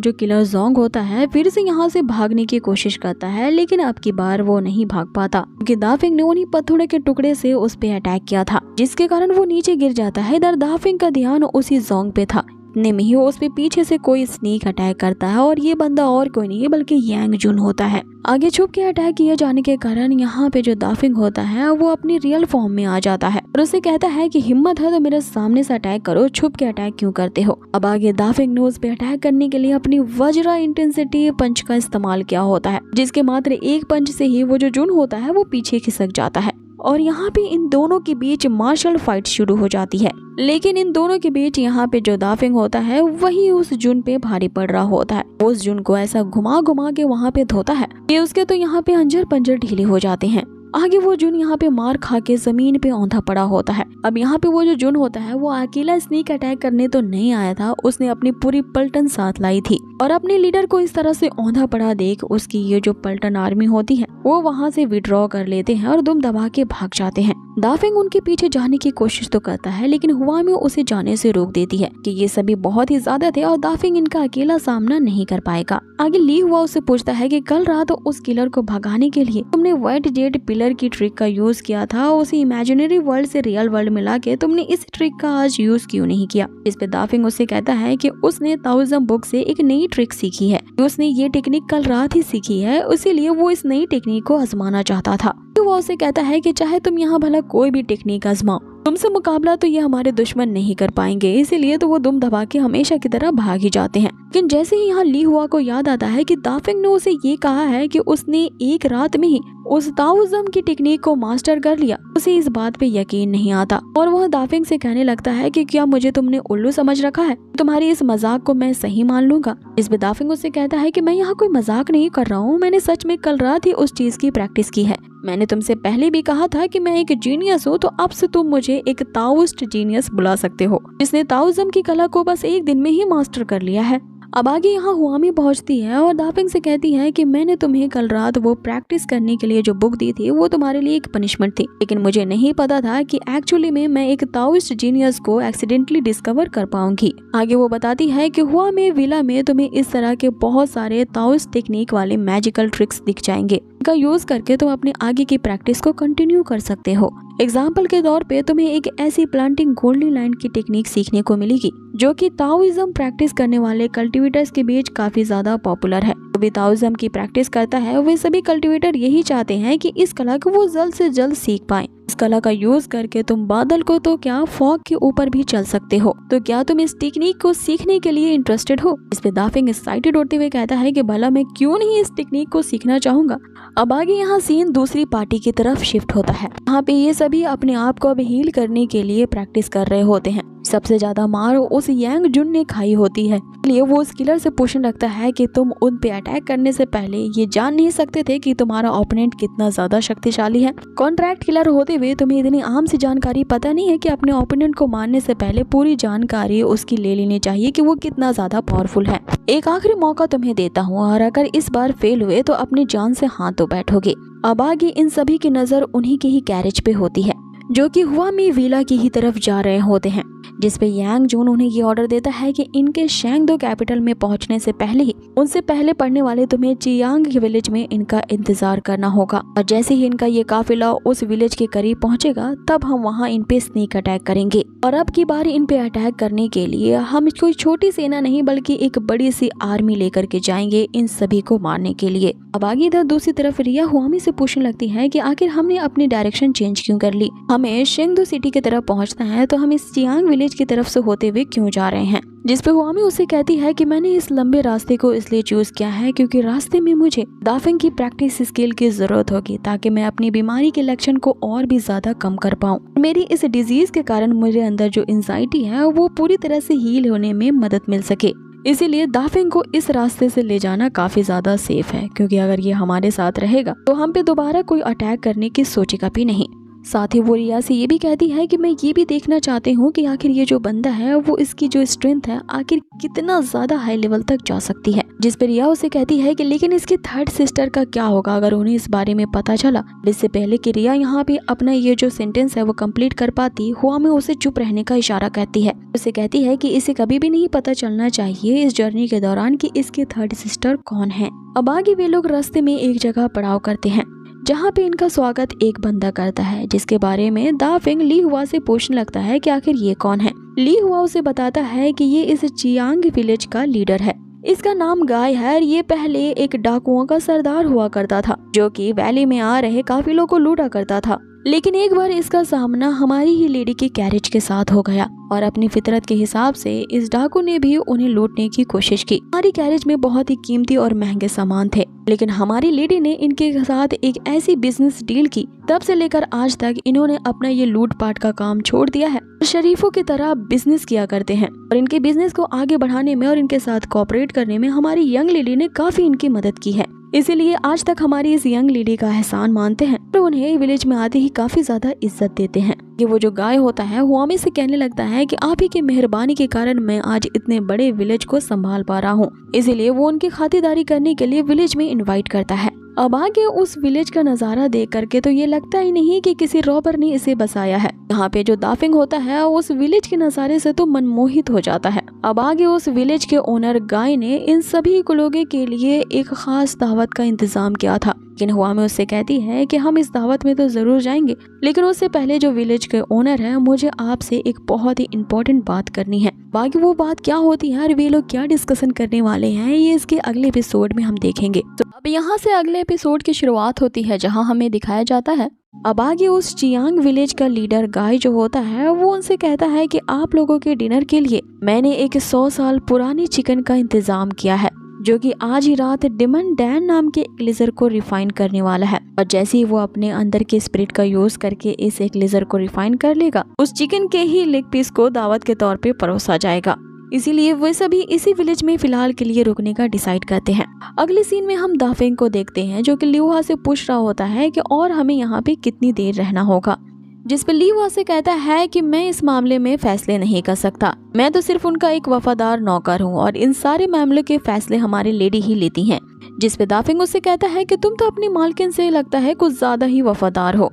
जो किलर जोंग होता है फिर से यहाँ से भागने की कोशिश करता है, लेकिन अब की बार वो नहीं भाग पाता क्योंकि दाफिंग ने उन्हीं पत्थरों के टुकड़े से उस पे अटैक किया था, जिसके कारण वो नीचे गिर जाता है। इधर दाफिंग का ध्यान उसी जोंग पे था, इतने में ही उस पे पीछे से कोई स्नेक अटैक करता है और ये बंदा और कोई नहीं है बल्कि यांग जुन होता है। आगे छुप के अटैक किए जाने के कारण यहाँ पे जो दाफिंग होता है वो अपनी रियल फॉर्म में आ जाता है और उसे कहता है कि हिम्मत है तो मेरे सामने से अटैक करो, छुप के अटैक क्यों करते हो? अब आगे दाफिंग ने उस पे अटैक करने के लिए अपनी वज्रा इंटेंसिटी पंच का इस्तेमाल किया होता है, जिसके मात्र एक पंच से ही वो जो जुन होता है वो पीछे खिसक जाता है और यहाँ पे इन दोनों के बीच मार्शल फाइट शुरू हो जाती है। लेकिन इन दोनों के बीच यहाँ पे जो दाफिंग होता है वही उस जुन पे भारी पड़ रहा होता है। उस जुन को ऐसा घुमा घुमा के वहाँ पे धोता है कि उसके तो यहाँ पे अंजर पंजर ढीले हो जाते हैं। आगे वो जुन यहाँ पे मार खा के जमीन पे औंधा पड़ा होता है। अब यहाँ पे वो जो जुन होता है वो अकेला स्नेक अटैक करने तो नहीं आया था, उसने अपनी पूरी पलटन साथ लाई थी और अपने लीडर को इस तरह से औंधा पड़ा देख उसकी ये जो पलटन आर्मी होती है वो वहाँ से विड्रॉ कर लेते हैं और दुम दबा के भाग जाते हैं। दाफिंग उनके पीछे जाने की कोशिश तो करता है, लेकिन हुआमी उसे जाने से रोक देती है कि ये सभी बहुत ही ज्यादा थे और दाफिंग इनका अकेला सामना नहीं कर पाएगा। आगे ली हुआ उससे पूछता है कि कल रात उस किलर को भगाने के लिए तुमने व्हाइट जेड पिलर की ट्रिक का यूज किया था, उसी इमेजिनरी वर्ल्ड से रियल वर्ल्ड मिला के तुमने इस ट्रिक का आज यूज क्यों नहीं किया? इस पे दाफिंग उससे कहता है कि उसने ताओइज्म बुक से एक नई ट्रिक सीखी है, उसने ये टेक्निक कल रात ही सीखी है, इसीलिए वो इस नई टेक्निक को आजमाना चाहता था। तो वो उसे कहता है कि चाहे तुम यहाँ भला कोई भी टेक्निक आजमाओ, तुमसे मुकाबला तो ये हमारे दुश्मन नहीं कर पाएंगे, इसीलिए तो वो दुम दबा के हमेशा की तरह भाग ही जाते हैं। लेकिन जैसे ही यहाँ ली हुआ को याद आता है कि दाफिंग ने उसे ये कहा है कि उसने एक रात में ही उस ताओइज्म की टेक्निक को मास्टर कर लिया, उसे इस बात पे यकीन नहीं आता और वह दाफिंग से कहने लगता है कि क्या मुझे तुमने उल्लू समझ रखा है? तुम्हारी इस मजाक को मैं सही मान लूंगा। इस पे दाफिंग उससे कहता है कि मैं यहाँ कोई मजाक नहीं कर रहा हूँ, मैंने सच में कल रात ही उस चीज की प्रैक्टिस की है। मैंने तुमसे पहले भी कहा था कि मैं एक जीनियस हूँ, तो अब से तुम मुझे एक ताओइस्ट जीनियस बुला सकते हो, जिसने ताओइज्म की कला को बस एक दिन में ही मास्टर कर लिया है। अब आगे यहाँ हुआमी पहुंचती है और दाफिंग से कहती है कि मैंने तुम्हें कल रात वो प्रैक्टिस करने के लिए जो बुक दी थी वो तुम्हारे लिए एक पनिशमेंट थी, लेकिन मुझे नहीं पता था कि एक्चुअली में मैं एक ताओइस्ट जीनियस को एक्सीडेंटली डिस्कवर कर पाऊंगी। आगे वो बताती है कि हुआ में विला में तुम्हें इस तरह के बहुत सारे ताओइस्ट टेक्निक वाले मैजिकल ट्रिक्स दिख जाएंगे, का यूज करके तुम अपनी आगे की प्रैक्टिस को कंटिन्यू कर सकते हो। एग्जाम्पल के तौर पे तुम्हें एक ऐसी प्लांटिंग गोल्डी लैंड की टेक्निक सीखने को मिलेगी जो कि ताओइज्म प्रैक्टिस करने वाले कल्टीवेटर्स के बीच काफी ज्यादा पॉपुलर है। जो भी ताओइज्म की प्रैक्टिस करता है वे सभी कल्टीवेटर यही चाहते हैं कि इस कला को वो जल्द से जल्द सीख पाएं। इस कला का यूज करके तुम बादल को तो क्या फॉग के ऊपर भी चल सकते हो, तो क्या तुम इस टेक्निक को सीखने के लिए इंटरेस्टेड हो? इस पे दाफिंग एक्साइटेड होते हुए कहता है कि भला मैं क्यों नहीं इस टेक्निक को सीखना चाहूंगा। अब आगे यहाँ सीन दूसरी पार्टी की तरफ शिफ्ट होता है। यहाँ पे ये सभी अपने आप को अब हील करने के लिए प्रैक्टिस कर रहे होते हैं। सबसे ज्यादा मार उस यांग जुन ने खाई होती है, इसलिए वो उस किलर से पूछने लगता है कि तुम उन पे अटैक करने से पहले ये जान नहीं सकते थे कि तुम्हारा ओपोनेंट कितना ज्यादा शक्तिशाली है। कॉन्ट्रैक्ट किलर होते हुए तुम्हें इतनी आम सी जानकारी पता नहीं है कि अपने ओपोनेंट को मारने से पहले पूरी जानकारी उसकी ले लेनी चाहिए कि वो कितना ज्यादा पावरफुल है। एक आखिरी मौका तुम्हें देता हूँ और अगर इस बार फेल हुए तो अपनी जान से हाथ धो बैठोगे। अब आगे इन सभी की नजर उन्हीं के ही कैरेज पे होती है जो कि हुआमी विला की ही तरफ जा रहे होते हैं, जिसपे यांग जून उन्हें ये ऑर्डर देता है कि इनके शैंगदो कैपिटल में पहुंचने से पहले ही उनसे पहले पड़ने वाले तुम्हें चियांग के विलेज में इनका इंतजार करना होगा और जैसे ही इनका ये काफिला उस विलेज के करीब पहुंचेगा तब हम वहां इन पे स्नीक अटैक करेंगे और अब की बार इन पे अटैक करने के लिए हम कोई छोटी सेना नहीं बल्कि एक बड़ी सी आर्मी लेकर के जाएंगे इन सभी को मारने के लिए। अब आगे इधर दूसरी तरफ रिया हुआमी से पूछने लगती है कि आखिर हमने अपनी डायरेक्शन चेंज क्यों कर ली, हमें शेंगदो सिटी की तरफ पहुंचना है तो हम इस चियांग विलेज की तरफ से होते हुए क्यों जा रहे हैं। जिसपे हुआमी उसे कहती है कि मैंने इस लंबे रास्ते को इसलिए चूज किया है क्योंकि रास्ते में मुझे दाफिंग की प्रैक्टिस स्किल की जरूरत होगी ताकि मैं अपनी बीमारी के लक्षण को और भी ज्यादा कम कर पाऊं। मेरी इस डिजीज के कारण मुझे अंदर जो एंजाइटी है वो पूरी तरह से हील होने में मदद मिल सके, इसीलिए दाफिंग को इस रास्ते से ले जाना काफी ज्यादा सेफ है क्योंकि अगर ये हमारे साथ रहेगा तो हम पे दोबारा कोई अटैक करने की सोचेगा भी नहीं। साथ ही वो रिया से ये भी कहती है कि मैं ये भी देखना चाहती हूँ कि आखिर ये जो बंदा है वो इसकी जो स्ट्रेंथ है आखिर कितना ज्यादा हाई लेवल तक जा सकती है। जिस पर रिया उसे कहती है कि लेकिन इसकी थर्ड सिस्टर का क्या होगा अगर उन्हें इस बारे में पता चला। इससे पहले कि रिया यहाँ पे अपना ये जो सेंटेंस है वो कंप्लीट कर पाती, हुआमी उसे चुप रहने का इशारा करती है। उसे कहती है कि इसे कभी भी नहीं पता चलना चाहिए इस जर्नी के दौरान कि इसकी थर्ड सिस्टर कौन है। अब आगे वे लोग रास्ते में एक जगह पड़ाव करते हैं जहाँ पे इनका स्वागत एक बंदा करता है जिसके बारे में दाफिंग ली हुआ से पूछने लगता है कि आखिर ये कौन है। ली हुआ उसे बताता है कि ये इस चियांग विलेज का लीडर है, इसका नाम गाय है और ये पहले एक डाकुओं का सरदार हुआ करता था जो कि वैली में आ रहे काफिलों को लूटा करता था। लेकिन एक बार इसका सामना हमारी ही लेडी के कैरेज के साथ हो गया और अपनी फितरत के हिसाब से इस डाकू ने भी उन्हें लूटने की कोशिश की। हमारी कैरेज में बहुत ही कीमती और महंगे सामान थे लेकिन हमारी लेडी ने इनके साथ एक ऐसी बिजनेस डील की, तब से लेकर आज तक इन्होंने अपना ये लूटपाट का काम छोड़ दिया है, शरीफों की तरह बिजनेस किया करते हैं और इनके बिजनेस को आगे बढ़ाने में और इनके साथ कोऑपरेट करने में हमारी यंग लेडी ने काफी इनकी मदद की है। इसीलिए आज तक हमारी इस यंग लेडी का एहसान मानते हैं और उन्हें विलेज में आते ही काफी ज्यादा इज्जत देते हैं। कि वो जो गाय होता है हुआमी से कहने लगता है कि आप ही की मेहरबानी के कारण मैं आज इतने बड़े विलेज को संभाल पा रहा हूँ, इसीलिए वो उनकी खातिरदारी करने के लिए विलेज में इनवाइट करता है। अब आगे उस विलेज का नजारा देख करके तो ये लगता ही नहीं कि किसी रॉबर ने इसे बसाया है। यहाँ पे जो दाफिंग होता है उस विलेज के नजारे से तो मनमोहित हो जाता है। अब आगे उस विलेज के ओनर गाय ने इन सभी लोगों के लिए एक खास दावत का इंतजाम किया था, लेकिन हुआमी उससे कहती है कि हम इस दावत में तो जरूर जाएंगे लेकिन उससे पहले जो विलेज के ओनर है मुझे आपसे एक बहुत ही इम्पोर्टेंट बात करनी है। बाकी वो बात क्या होती है और वे लोग क्या डिस्कशन करने वाले हैं ये इसके अगले एपिसोड में हम देखेंगे। तो अब यहाँ से अगले एपिसोड की शुरुआत होती है जहाँ हमें दिखाया जाता है अब आगे उस चियांग विलेज का लीडर गाय जो होता है वो उनसे कहता है कि आप लोगों के डिनर के लिए मैंने एक 100 साल पुरानी चिकन का इंतजाम किया है जो कि आज ही रात डिमन डैन नाम के एक लेजर को रिफाइन करने वाला है और जैसे ही वो अपने अंदर के स्पिरिट का यूज करके इस एक लेजर को रिफाइन कर लेगा उस चिकन के ही लेग पीस को दावत के तौर पे परोसा जाएगा। इसीलिए वे सभी इसी विलेज में फिलहाल के लिए रुकने का डिसाइड करते हैं। अगले सीन में हम दाफिंग को देखते हैं जो कि लियुहा से पूछ रहा होता है कि और हमें यहाँ पे कितनी देर रहना होगा, जिस पर लियुहा से कहता है कि मैं इस मामले में फैसले नहीं कर सकता, मैं तो सिर्फ उनका एक वफादार नौकर हूँ और इन सारे मामलों के फैसले हमारी लेडी ही लेती हैं। जिस पे दाफिंग उससे कहता है कि तुम तो अपनी मालकिन से लगता है कुछ ज्यादा ही वफादार हो।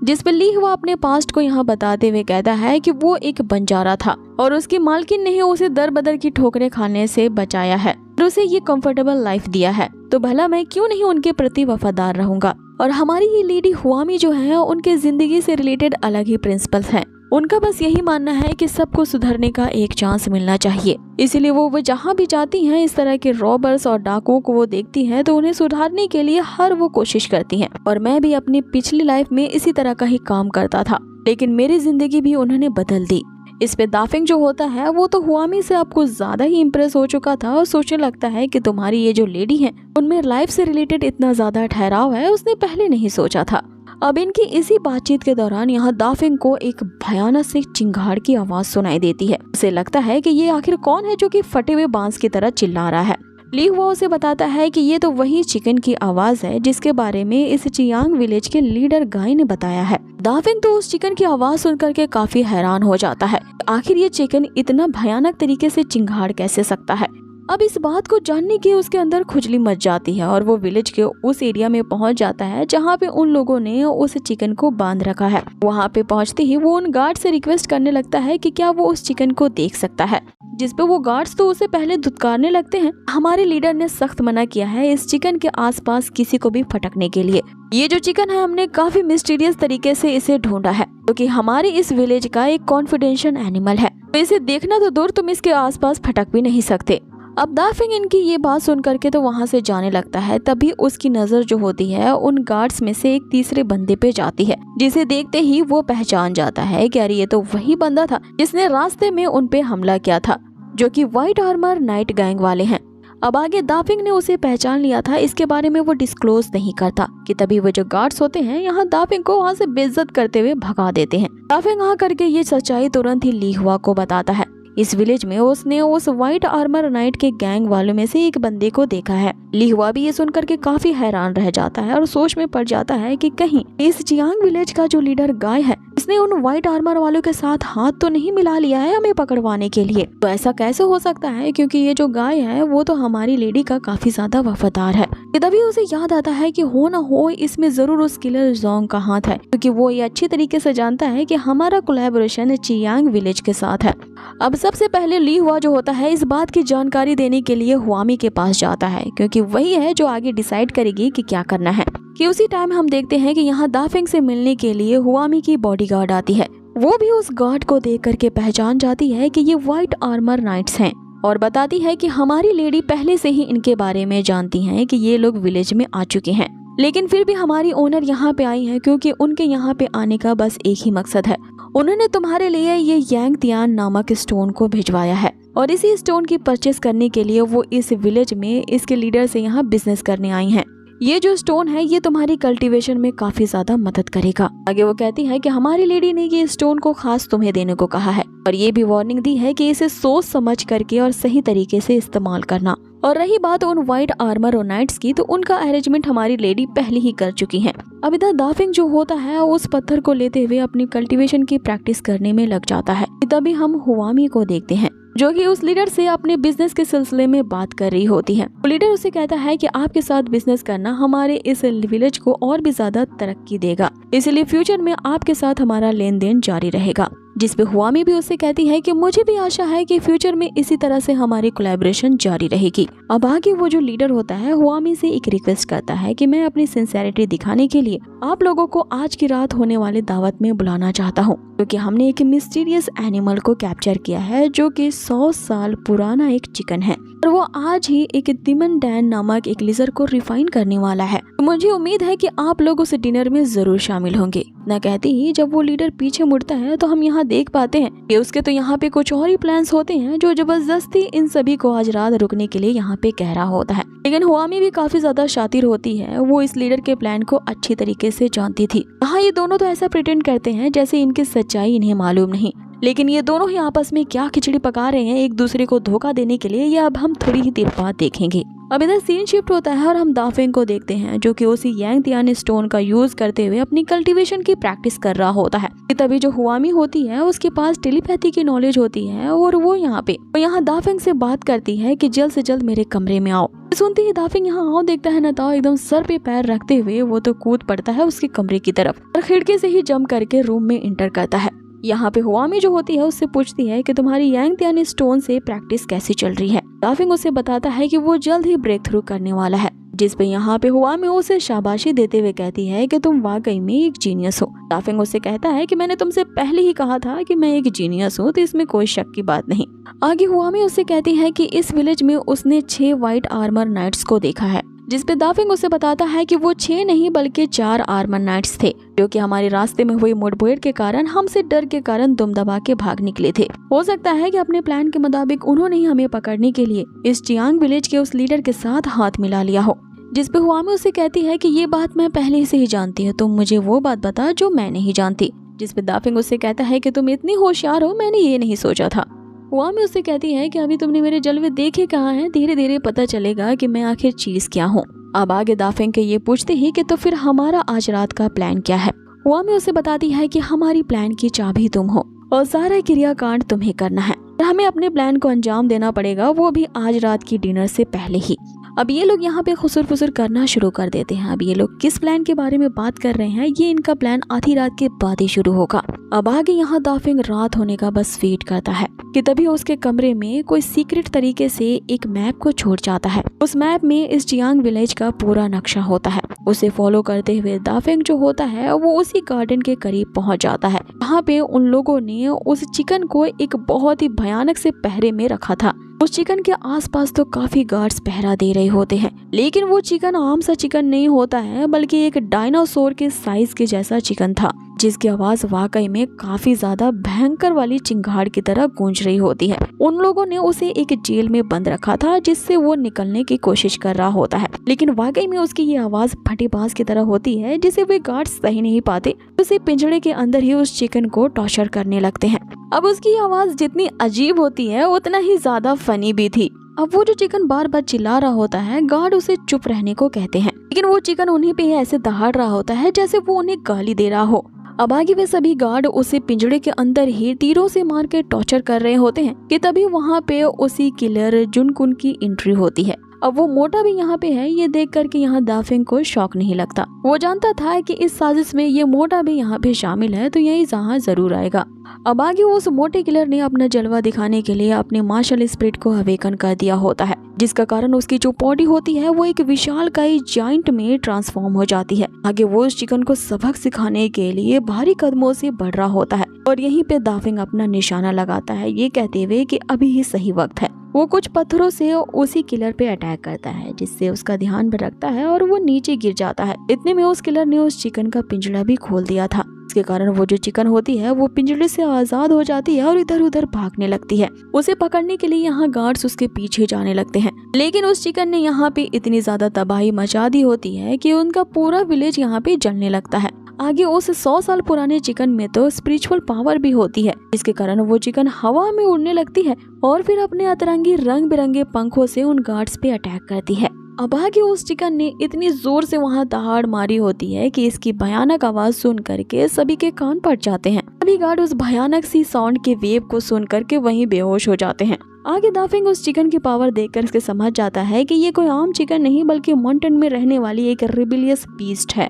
जिस पर लियुहा अपने पास्ट को यहाँ बताते हुए कहता है कि वो एक बंजारा था और उसकी मालकिन ने ही उसे दर बदर की ठोकरें खाने से बचाया है और उसे ये कंफर्टेबल लाइफ दिया है, तो भला मैं क्यों नहीं उनके प्रति वफादार रहूंगा। और हमारी ये लेडी हुआमी जो है उनके जिंदगी से रिलेटेड अलग ही प्रिंसिपल्स हैं। उनका बस यही मानना है कि सबको सुधरने का एक चांस मिलना चाहिए, इसीलिए वो जहाँ भी जाती हैं इस तरह के रॉबर्स और डाकुओं को वो देखती हैं तो उन्हें सुधारने के लिए हर वो कोशिश करती हैं। और मैं भी अपनी पिछली लाइफ में इसी तरह का ही काम करता था लेकिन मेरी जिंदगी भी उन्होंने बदल दी। इस पे दाफिंग जो होता है वो तो हुआमी से आपको ज्यादा ही इम्प्रेस हो चुका था और सोचने लगता है कि तुम्हारी ये जो लेडी है उनमें लाइफ से रिलेटेड इतना ज्यादा ठहराव है उसने पहले नहीं सोचा था। अब इनकी इसी बातचीत के दौरान यहाँ दाफिंग को एक भयानक सी चिंगाड़ की आवाज सुनाई देती है। उसे लगता है कि ये आखिर कौन है जो कि फटे हुए बांस की तरह चिल्ला रहा है। ली हुआ उसे बताता है कि ये तो वही चिकन की आवाज है जिसके बारे में इस चियांग विलेज के लीडर गाय ने बताया है। दाफिंग तो उस चिकन की आवाज सुनकर के काफी हैरान हो जाता है। आखिर ये चिकन इतना भयानक तरीके से चिंगाड़ कैसे सकता है। अब इस बात को जानने की उसके अंदर खुजली मच जाती है और वो विलेज के उस एरिया में पहुंच जाता है जहां पे उन लोगों ने उस चिकन को बांध रखा है। वहां पे पहुंचते ही वो उन गार्ड से रिक्वेस्ट करने लगता है कि क्या वो उस चिकन को देख सकता है, जिसपे वो गार्ड्स तो उसे पहले धुतकारने लगते हैं। हमारे लीडर ने सख्त मना किया है इस चिकन के आसपास किसी को भी फटकने के लिए। ये जो चिकन है हमने काफी मिस्टीरियस तरीके से इसे ढूंढा है क्योंकि हमारे इस विलेज का एक कॉन्फिडेंशियल एनिमल है, तो इसे देखना तो दूर तुम इसके आसपास फटक भी नहीं सकते। अब दाफिंग इनकी ये बात सुन करके तो वहाँ से जाने लगता है। तभी उसकी नजर जो होती है उन गार्ड्स में से एक तीसरे बंदे पे जाती है, जिसे देखते ही वो पहचान जाता है कि अरे ये तो वही बंदा था जिसने रास्ते में उन पे हमला किया था, जो कि व्हाइट आर्मर नाइट गैंग वाले हैं। अब आगे दाफिंग ने उसे पहचान लिया था, इसके बारे में वो डिस्क्लोज नहीं करता कि तभी वो जो गार्ड्स होते हैं यहाँ दाफिंग को वहाँ से बेइज्जत करते हुए भगा देते हैं। दाफिंग आ करके ये सच्चाई तुरंत ही ली हुआ को बताता है। इस विलेज में उसने उस व्हाइट आर्मर नाइट के गैंग वालों में से एक बंदे को देखा है। ली हुआ भी ये सुनकर के काफी हैरान रह जाता है और सोच में पड़ जाता है कि कहीं इस चियांग विलेज का जो लीडर गाय है इसने उन व्हाइट आर्मर वालों के साथ हाथ तो नहीं मिला लिया है हमें पकड़वाने के लिए। तो ऐसा कैसे हो सकता है क्योंकि ये जो गाय है वो तो हमारी लेडी का काफी ज्यादा वफादार है। तभी उसे याद आता है कि हो ना हो इसमें जरूर उस किलर जोंग का हाथ है, क्योंकि वो ये अच्छी तरीके से जानता है कि हमारा कोलैबोरेशन चियांग विलेज के साथ है। अब सबसे पहले ली हुआ जो होता है इस बात की जानकारी देने के लिए हुआमी के पास जाता है, क्योंकि वही है जो आगे डिसाइड करेगी कि क्या करना है। कि उसी टाइम हम देखते हैं कि यहाँ दाफिंग से मिलने के लिए हुआमी की बॉडीगार्ड आती है। वो भी उस गार्ड को देख करके पहचान जाती है कि ये व्हाइट आर्मर नाइट्स हैं और बताती है कि हमारी लेडी पहले से ही इनके बारे में जानती हैं कि ये लोग विलेज में आ चुके हैं, लेकिन फिर भी हमारी ओनर यहाँ पे आई हैं क्योंकि उनके यहाँ पे आने का बस एक ही मकसद है। उन्होंने तुम्हारे लिए ये यांग तियान नामक स्टोन को भिजवाया है और इसी स्टोन की परचेस करने के लिए वो इस विलेज में इसके लीडर से यहाँ बिजनेस करने आई हैं। ये जो स्टोन है ये तुम्हारी कल्टीवेशन में काफी ज्यादा मदद करेगा। आगे वो कहती है कि हमारी लेडी ने ये स्टोन को खास तुम्हें देने को कहा है और ये भी वार्निंग दी है कि इसे सोच समझ करके और सही तरीके से इस्तेमाल करना। और रही बात उन व्हाइट आर्मर और नाइट्स की, तो उनका अरेंजमेंट हमारी लेडी पहले ही कर चुकी हैं। अब इधर दाफिंग जो होता है उस पत्थर को लेते हुए अपनी कल्टीवेशन की प्रैक्टिस करने में लग जाता है। तभी हम हुआमी को देखते हैं जो कि उस लीडर से अपने बिजनेस के सिलसिले में बात कर रही होती है। लीडर उसे कहता है कि आपके साथ बिजनेस करना हमारे इस विलेज को और भी ज्यादा तरक्की देगा, इसलिए फ्यूचर में आपके साथ हमारा लेन देन जारी रहेगा। जिस पे हुआमी भी उससे कहती है कि मुझे भी आशा है कि फ्यूचर में इसी तरह से हमारी कोलैबोरेशन जारी रहेगी। अब आगे वो जो लीडर होता है हुआमी से एक रिक्वेस्ट करता है कि मैं अपनी सिंसेरिटी दिखाने के लिए आप लोगों को आज की रात होने वाली दावत में बुलाना चाहता हूँ, क्योंकि हमने एक मिस्टीरियस एनिमल को कैप्चर किया है जो कि 100 साल पुराना एक चिकन है और वो आज ही एक दिमन डैन नामक एक लिजर को रिफाइन करने वाला है। तो मुझे उम्मीद है कि आप लोग उस डिनर में जरूर शामिल होंगे। न कहती ही जब वो लीडर पीछे मुड़ता है तो हम यहाँ देख पाते हैं कि उसके तो यहाँ पे कुछ और ही प्लान्स होते हैं जो जबरदस्ती इन सभी को आज रात रुकने के लिए यहाँ पे कह रहा होता है। लेकिन हुआमी भी काफी ज्यादा शातिर होती है, वो इस लीडर के प्लान को अच्छी तरीके से जानती थी। हाँ, ये दोनों तो ऐसा प्रिटेंड करते हैं जैसे इनकी सच्चाई इन्हें मालूम नहीं, लेकिन ये दोनों ही आपस में क्या खिचड़ी पका रहे हैं एक दूसरे को धोखा देने के लिए, ये अब हम थोड़ी ही देर बाद देखेंगे। अब इधर सीन शिफ्ट होता है और हम दाफिंग को देखते हैं जो कि उसी यांग तियान स्टोन का यूज करते हुए अपनी कल्टीवेशन की प्रैक्टिस कर रहा होता है। तभी जो हुआमी होती है उसके पास टेलीपैथी की नॉलेज होती है और वो यहाँ दाफिंग से बात करती है कि जल्द से जल्द मेरे कमरे में आओ। सुनते ही दाफिंग यहाँ आओ देखता है नताओ एकदम सर पे पैर रखते हुए वो तो कूद पड़ता है उसके कमरे की तरफ और खिड़की से ही जंप करके रूम में इंटर करता है। यहाँ पे हुआमी जो होती है उससे पूछती है कि तुम्हारी यांग तियान स्टोन से प्रैक्टिस कैसी चल रही है। दाफिंग उसे बताता है कि वो जल्द ही ब्रेक थ्रू करने वाला है, जिस पे यहाँ पे हुआमी उसे शाबाशी देते हुए कहती है कि तुम वाकई में एक जीनियस हो। दाफिंग उससे कहता है कि मैंने तुमसे पहले ही कहा था कि मैं एक जीनियस हूँ, तो इसमें कोई शक की बात नहीं। आगे हुआमी उससे कहती है कि इस विलेज में उसने 6 व्हाइट आर्मर नाइट्स को देखा है, जिस पे दाफिंग उसे बताता है कि वो 6 नहीं बल्कि 4 आर्मर नाइट्स थे जो कि हमारे रास्ते में हुई मुठभेड़ के कारण हमसे डर के कारण दुम दबा के भाग निकले थे। हो सकता है कि अपने प्लान के मुताबिक उन्होंने ही हमें पकड़ने के लिए इस चियांग विलेज के उस लीडर के साथ हाथ मिला लिया हो। जिसपे हुआमी उसे कहती है कि ये बात मैं पहले से ही जानती है, तुम मुझे वो बात बता जो मैं नहीं जानती। जिसपे दाफिंग उससे कहता है कि तुम इतनी होशियार हो, मैंने ये नहीं सोचा था। हुआमी उससे कहती है कि अभी तुमने मेरे जलवे देखे कहाँ हैं, धीरे धीरे पता चलेगा कि मैं आखिर चीज क्या हूँ। अब आगे दाफिंग के ये पूछते ही कि तो फिर हमारा आज रात का प्लान क्या है। हुआमी उसे बताती है कि हमारी प्लान की चाबी तुम हो और सारा क्रियाकांड तुम्हें करना है। हमें अपने प्लान को अंजाम देना पड़ेगा, वो भी आज रात की डिनर से पहले ही। अब ये लोग यहाँ पे खुसुर फुसुर करना शुरू कर देते हैं। अब ये लोग किस प्लान के बारे में बात कर रहे हैं, ये इनका प्लान आधी रात के बाद ही शुरू होगा। अब आगे यहाँ दाफिंग रात होने का बस वेट करता है कि तभी उसके कमरे में कोई सीक्रेट तरीके से एक मैप को छोड़ जाता है। उस मैप में इस जियांग विलेज का पूरा नक्शा होता है। उसे फॉलो करते हुए दाफिंग जो होता है वो उसी गार्डन के करीब पहुंच जाता है। वहाँ पे उन लोगों ने उस चिकन को एक बहुत ही भयानक से पहरे में रखा था। उस चिकन के आसपास तो काफी गार्ड्स पहरा दे रहे होते हैं, लेकिन वो चिकन आम सा चिकन नहीं होता है, बल्कि एक डायनासोर के साइज के जैसा चिकन था, जिसकी आवाज वाकई में काफी ज्यादा भयंकर वाली चिंगाड़ की तरह गूंज रही होती है। उन लोगों ने उसे एक जेल में बंद रखा था, जिससे वो निकलने की कोशिश कर रहा होता है, लेकिन वाकई में उसकी ये आवाज फटी बाज की तरह होती है, जिसे वे गार्ड्स सही नहीं पाते। उसे पिंजड़े के अंदर ही उस चिकन को टॉर्चर करने लगते हैं। अब उसकी आवाज जितनी अजीब होती है उतना ही ज्यादा फनी भी थी। अब वो जो चिकन बार बार चिल्ला रहा होता है, गार्ड उसे चुप रहने को कहते हैं, लेकिन वो चिकन उन्हीं पे ऐसे दहाड़ रहा होता है जैसे वो उन्हें गाली दे रहा हो। अब आगे वे सभी गार्ड उसे पिंजड़े के अंदर ही तीरों से मार के टॉर्चर कर रहे होते हैं कि तभी वहाँ पे उसी किलर जुनकुन की एंट्री होती है। अब वो मोटा भी यहाँ पे है, ये देख कर के यहाँ दाफिंग को शौक नहीं लगता। वो जानता था कि इस साजिश में ये मोटा भी यहाँ पे शामिल है, तो यही जहाँ जरूर आएगा। अब आगे उस मोटे किलर ने अपना जलवा दिखाने के लिए अपने मार्शल स्पिरिट को अवेकन कर दिया होता है, जिसका कारण उसकी जो बॉडी होती है वो एक विशालकाय जायंट में ट्रांसफॉर्म हो जाती है। आगे वो उस चिकन को सबक सिखाने के लिए भारी कदमों से बढ़ रहा होता है और यहीं पे दाफिंग अपना निशाना लगाता है, ये कहते हुए कि अभी ही सही वक्त है। वो कुछ पत्थरों से उसी किलर पे अटैक करता है, जिससे उसका ध्यान भटकता है और वो नीचे गिर जाता है। इतने में उस किलर ने उस चिकन का पिंजड़ा भी खोल दिया था। इसके कारण वो जो चिकन होती है वो पिंजड़े से आजाद हो जाती है और इधर उधर भागने लगती है। उसे पकड़ने के लिए यहाँ गार्ड्स उसके पीछे जाने लगते हैं, लेकिन उस चिकन ने यहाँ पे इतनी ज्यादा तबाही मचा दी होती है कि उनका पूरा विलेज यहाँ पे जलने लगता है। आगे उस 100 साल पुराने चिकन में तो स्पिरिचुअल पावर भी होती है, जिसके कारण वो चिकन हवा में उड़ने लगती है और फिर अपने अतरंगी रंग बिरंगे पंखों से उन गार्ड्स पे अटैक करती है। अब आगे उस चिकन ने इतनी जोर से वहाँ दहाड़ मारी होती है कि इसकी भयानक आवाज सुन करके सभी के कान फट जाते हैं। सभी गार्ड उस भयानक सी साउंड के वेव को सुन करके वहीं बेहोश हो जाते हैं। आगे दाफिंग उस चिकन की पावर देखकर इसके समझ जाता है कि ये कोई आम चिकन नहीं, बल्कि माउंटेन में रहने वाली एक रिबेलियस बीस्ट है,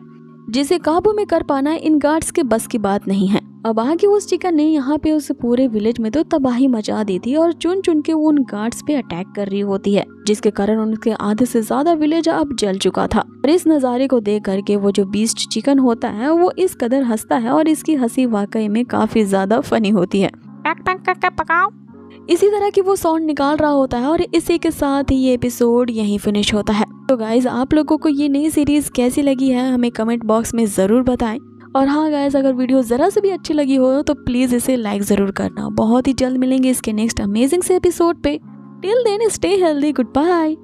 जिसे काबू में कर पाना इन गार्ड्स के बस की बात नहीं है। अब आगे उस चिकन ने यहाँ पे उस पूरे विलेज में तो तबाही मचा दी थी और चुन चुन के वो उन गार्ड्स पे अटैक कर रही होती है, जिसके कारण उनके आधे से ज्यादा विलेज अब जल चुका था। और इस नज़ारे को देख करके वो जो बीस्ट चिकन होता है वो इस कदर हंसता है और इसकी हंसी वाकई में काफी ज्यादा फनी होती है। इसी तरह की वो साउंड निकाल रहा होता है और इसी के साथ ही ये एपिसोड यहीं फिनिश होता है। तो गाइज, आप लोगों को ये नई सीरीज कैसी लगी है हमें कमेंट बॉक्स में जरूर बताएं। और हाँ गाइज, अगर वीडियो जरा से भी अच्छी लगी हो तो प्लीज इसे लाइक जरूर करना। बहुत ही जल्द मिलेंगे इसके नेक्स्ट अमेजिंग से एपिसोड पे। Till then stay healthy, good bye.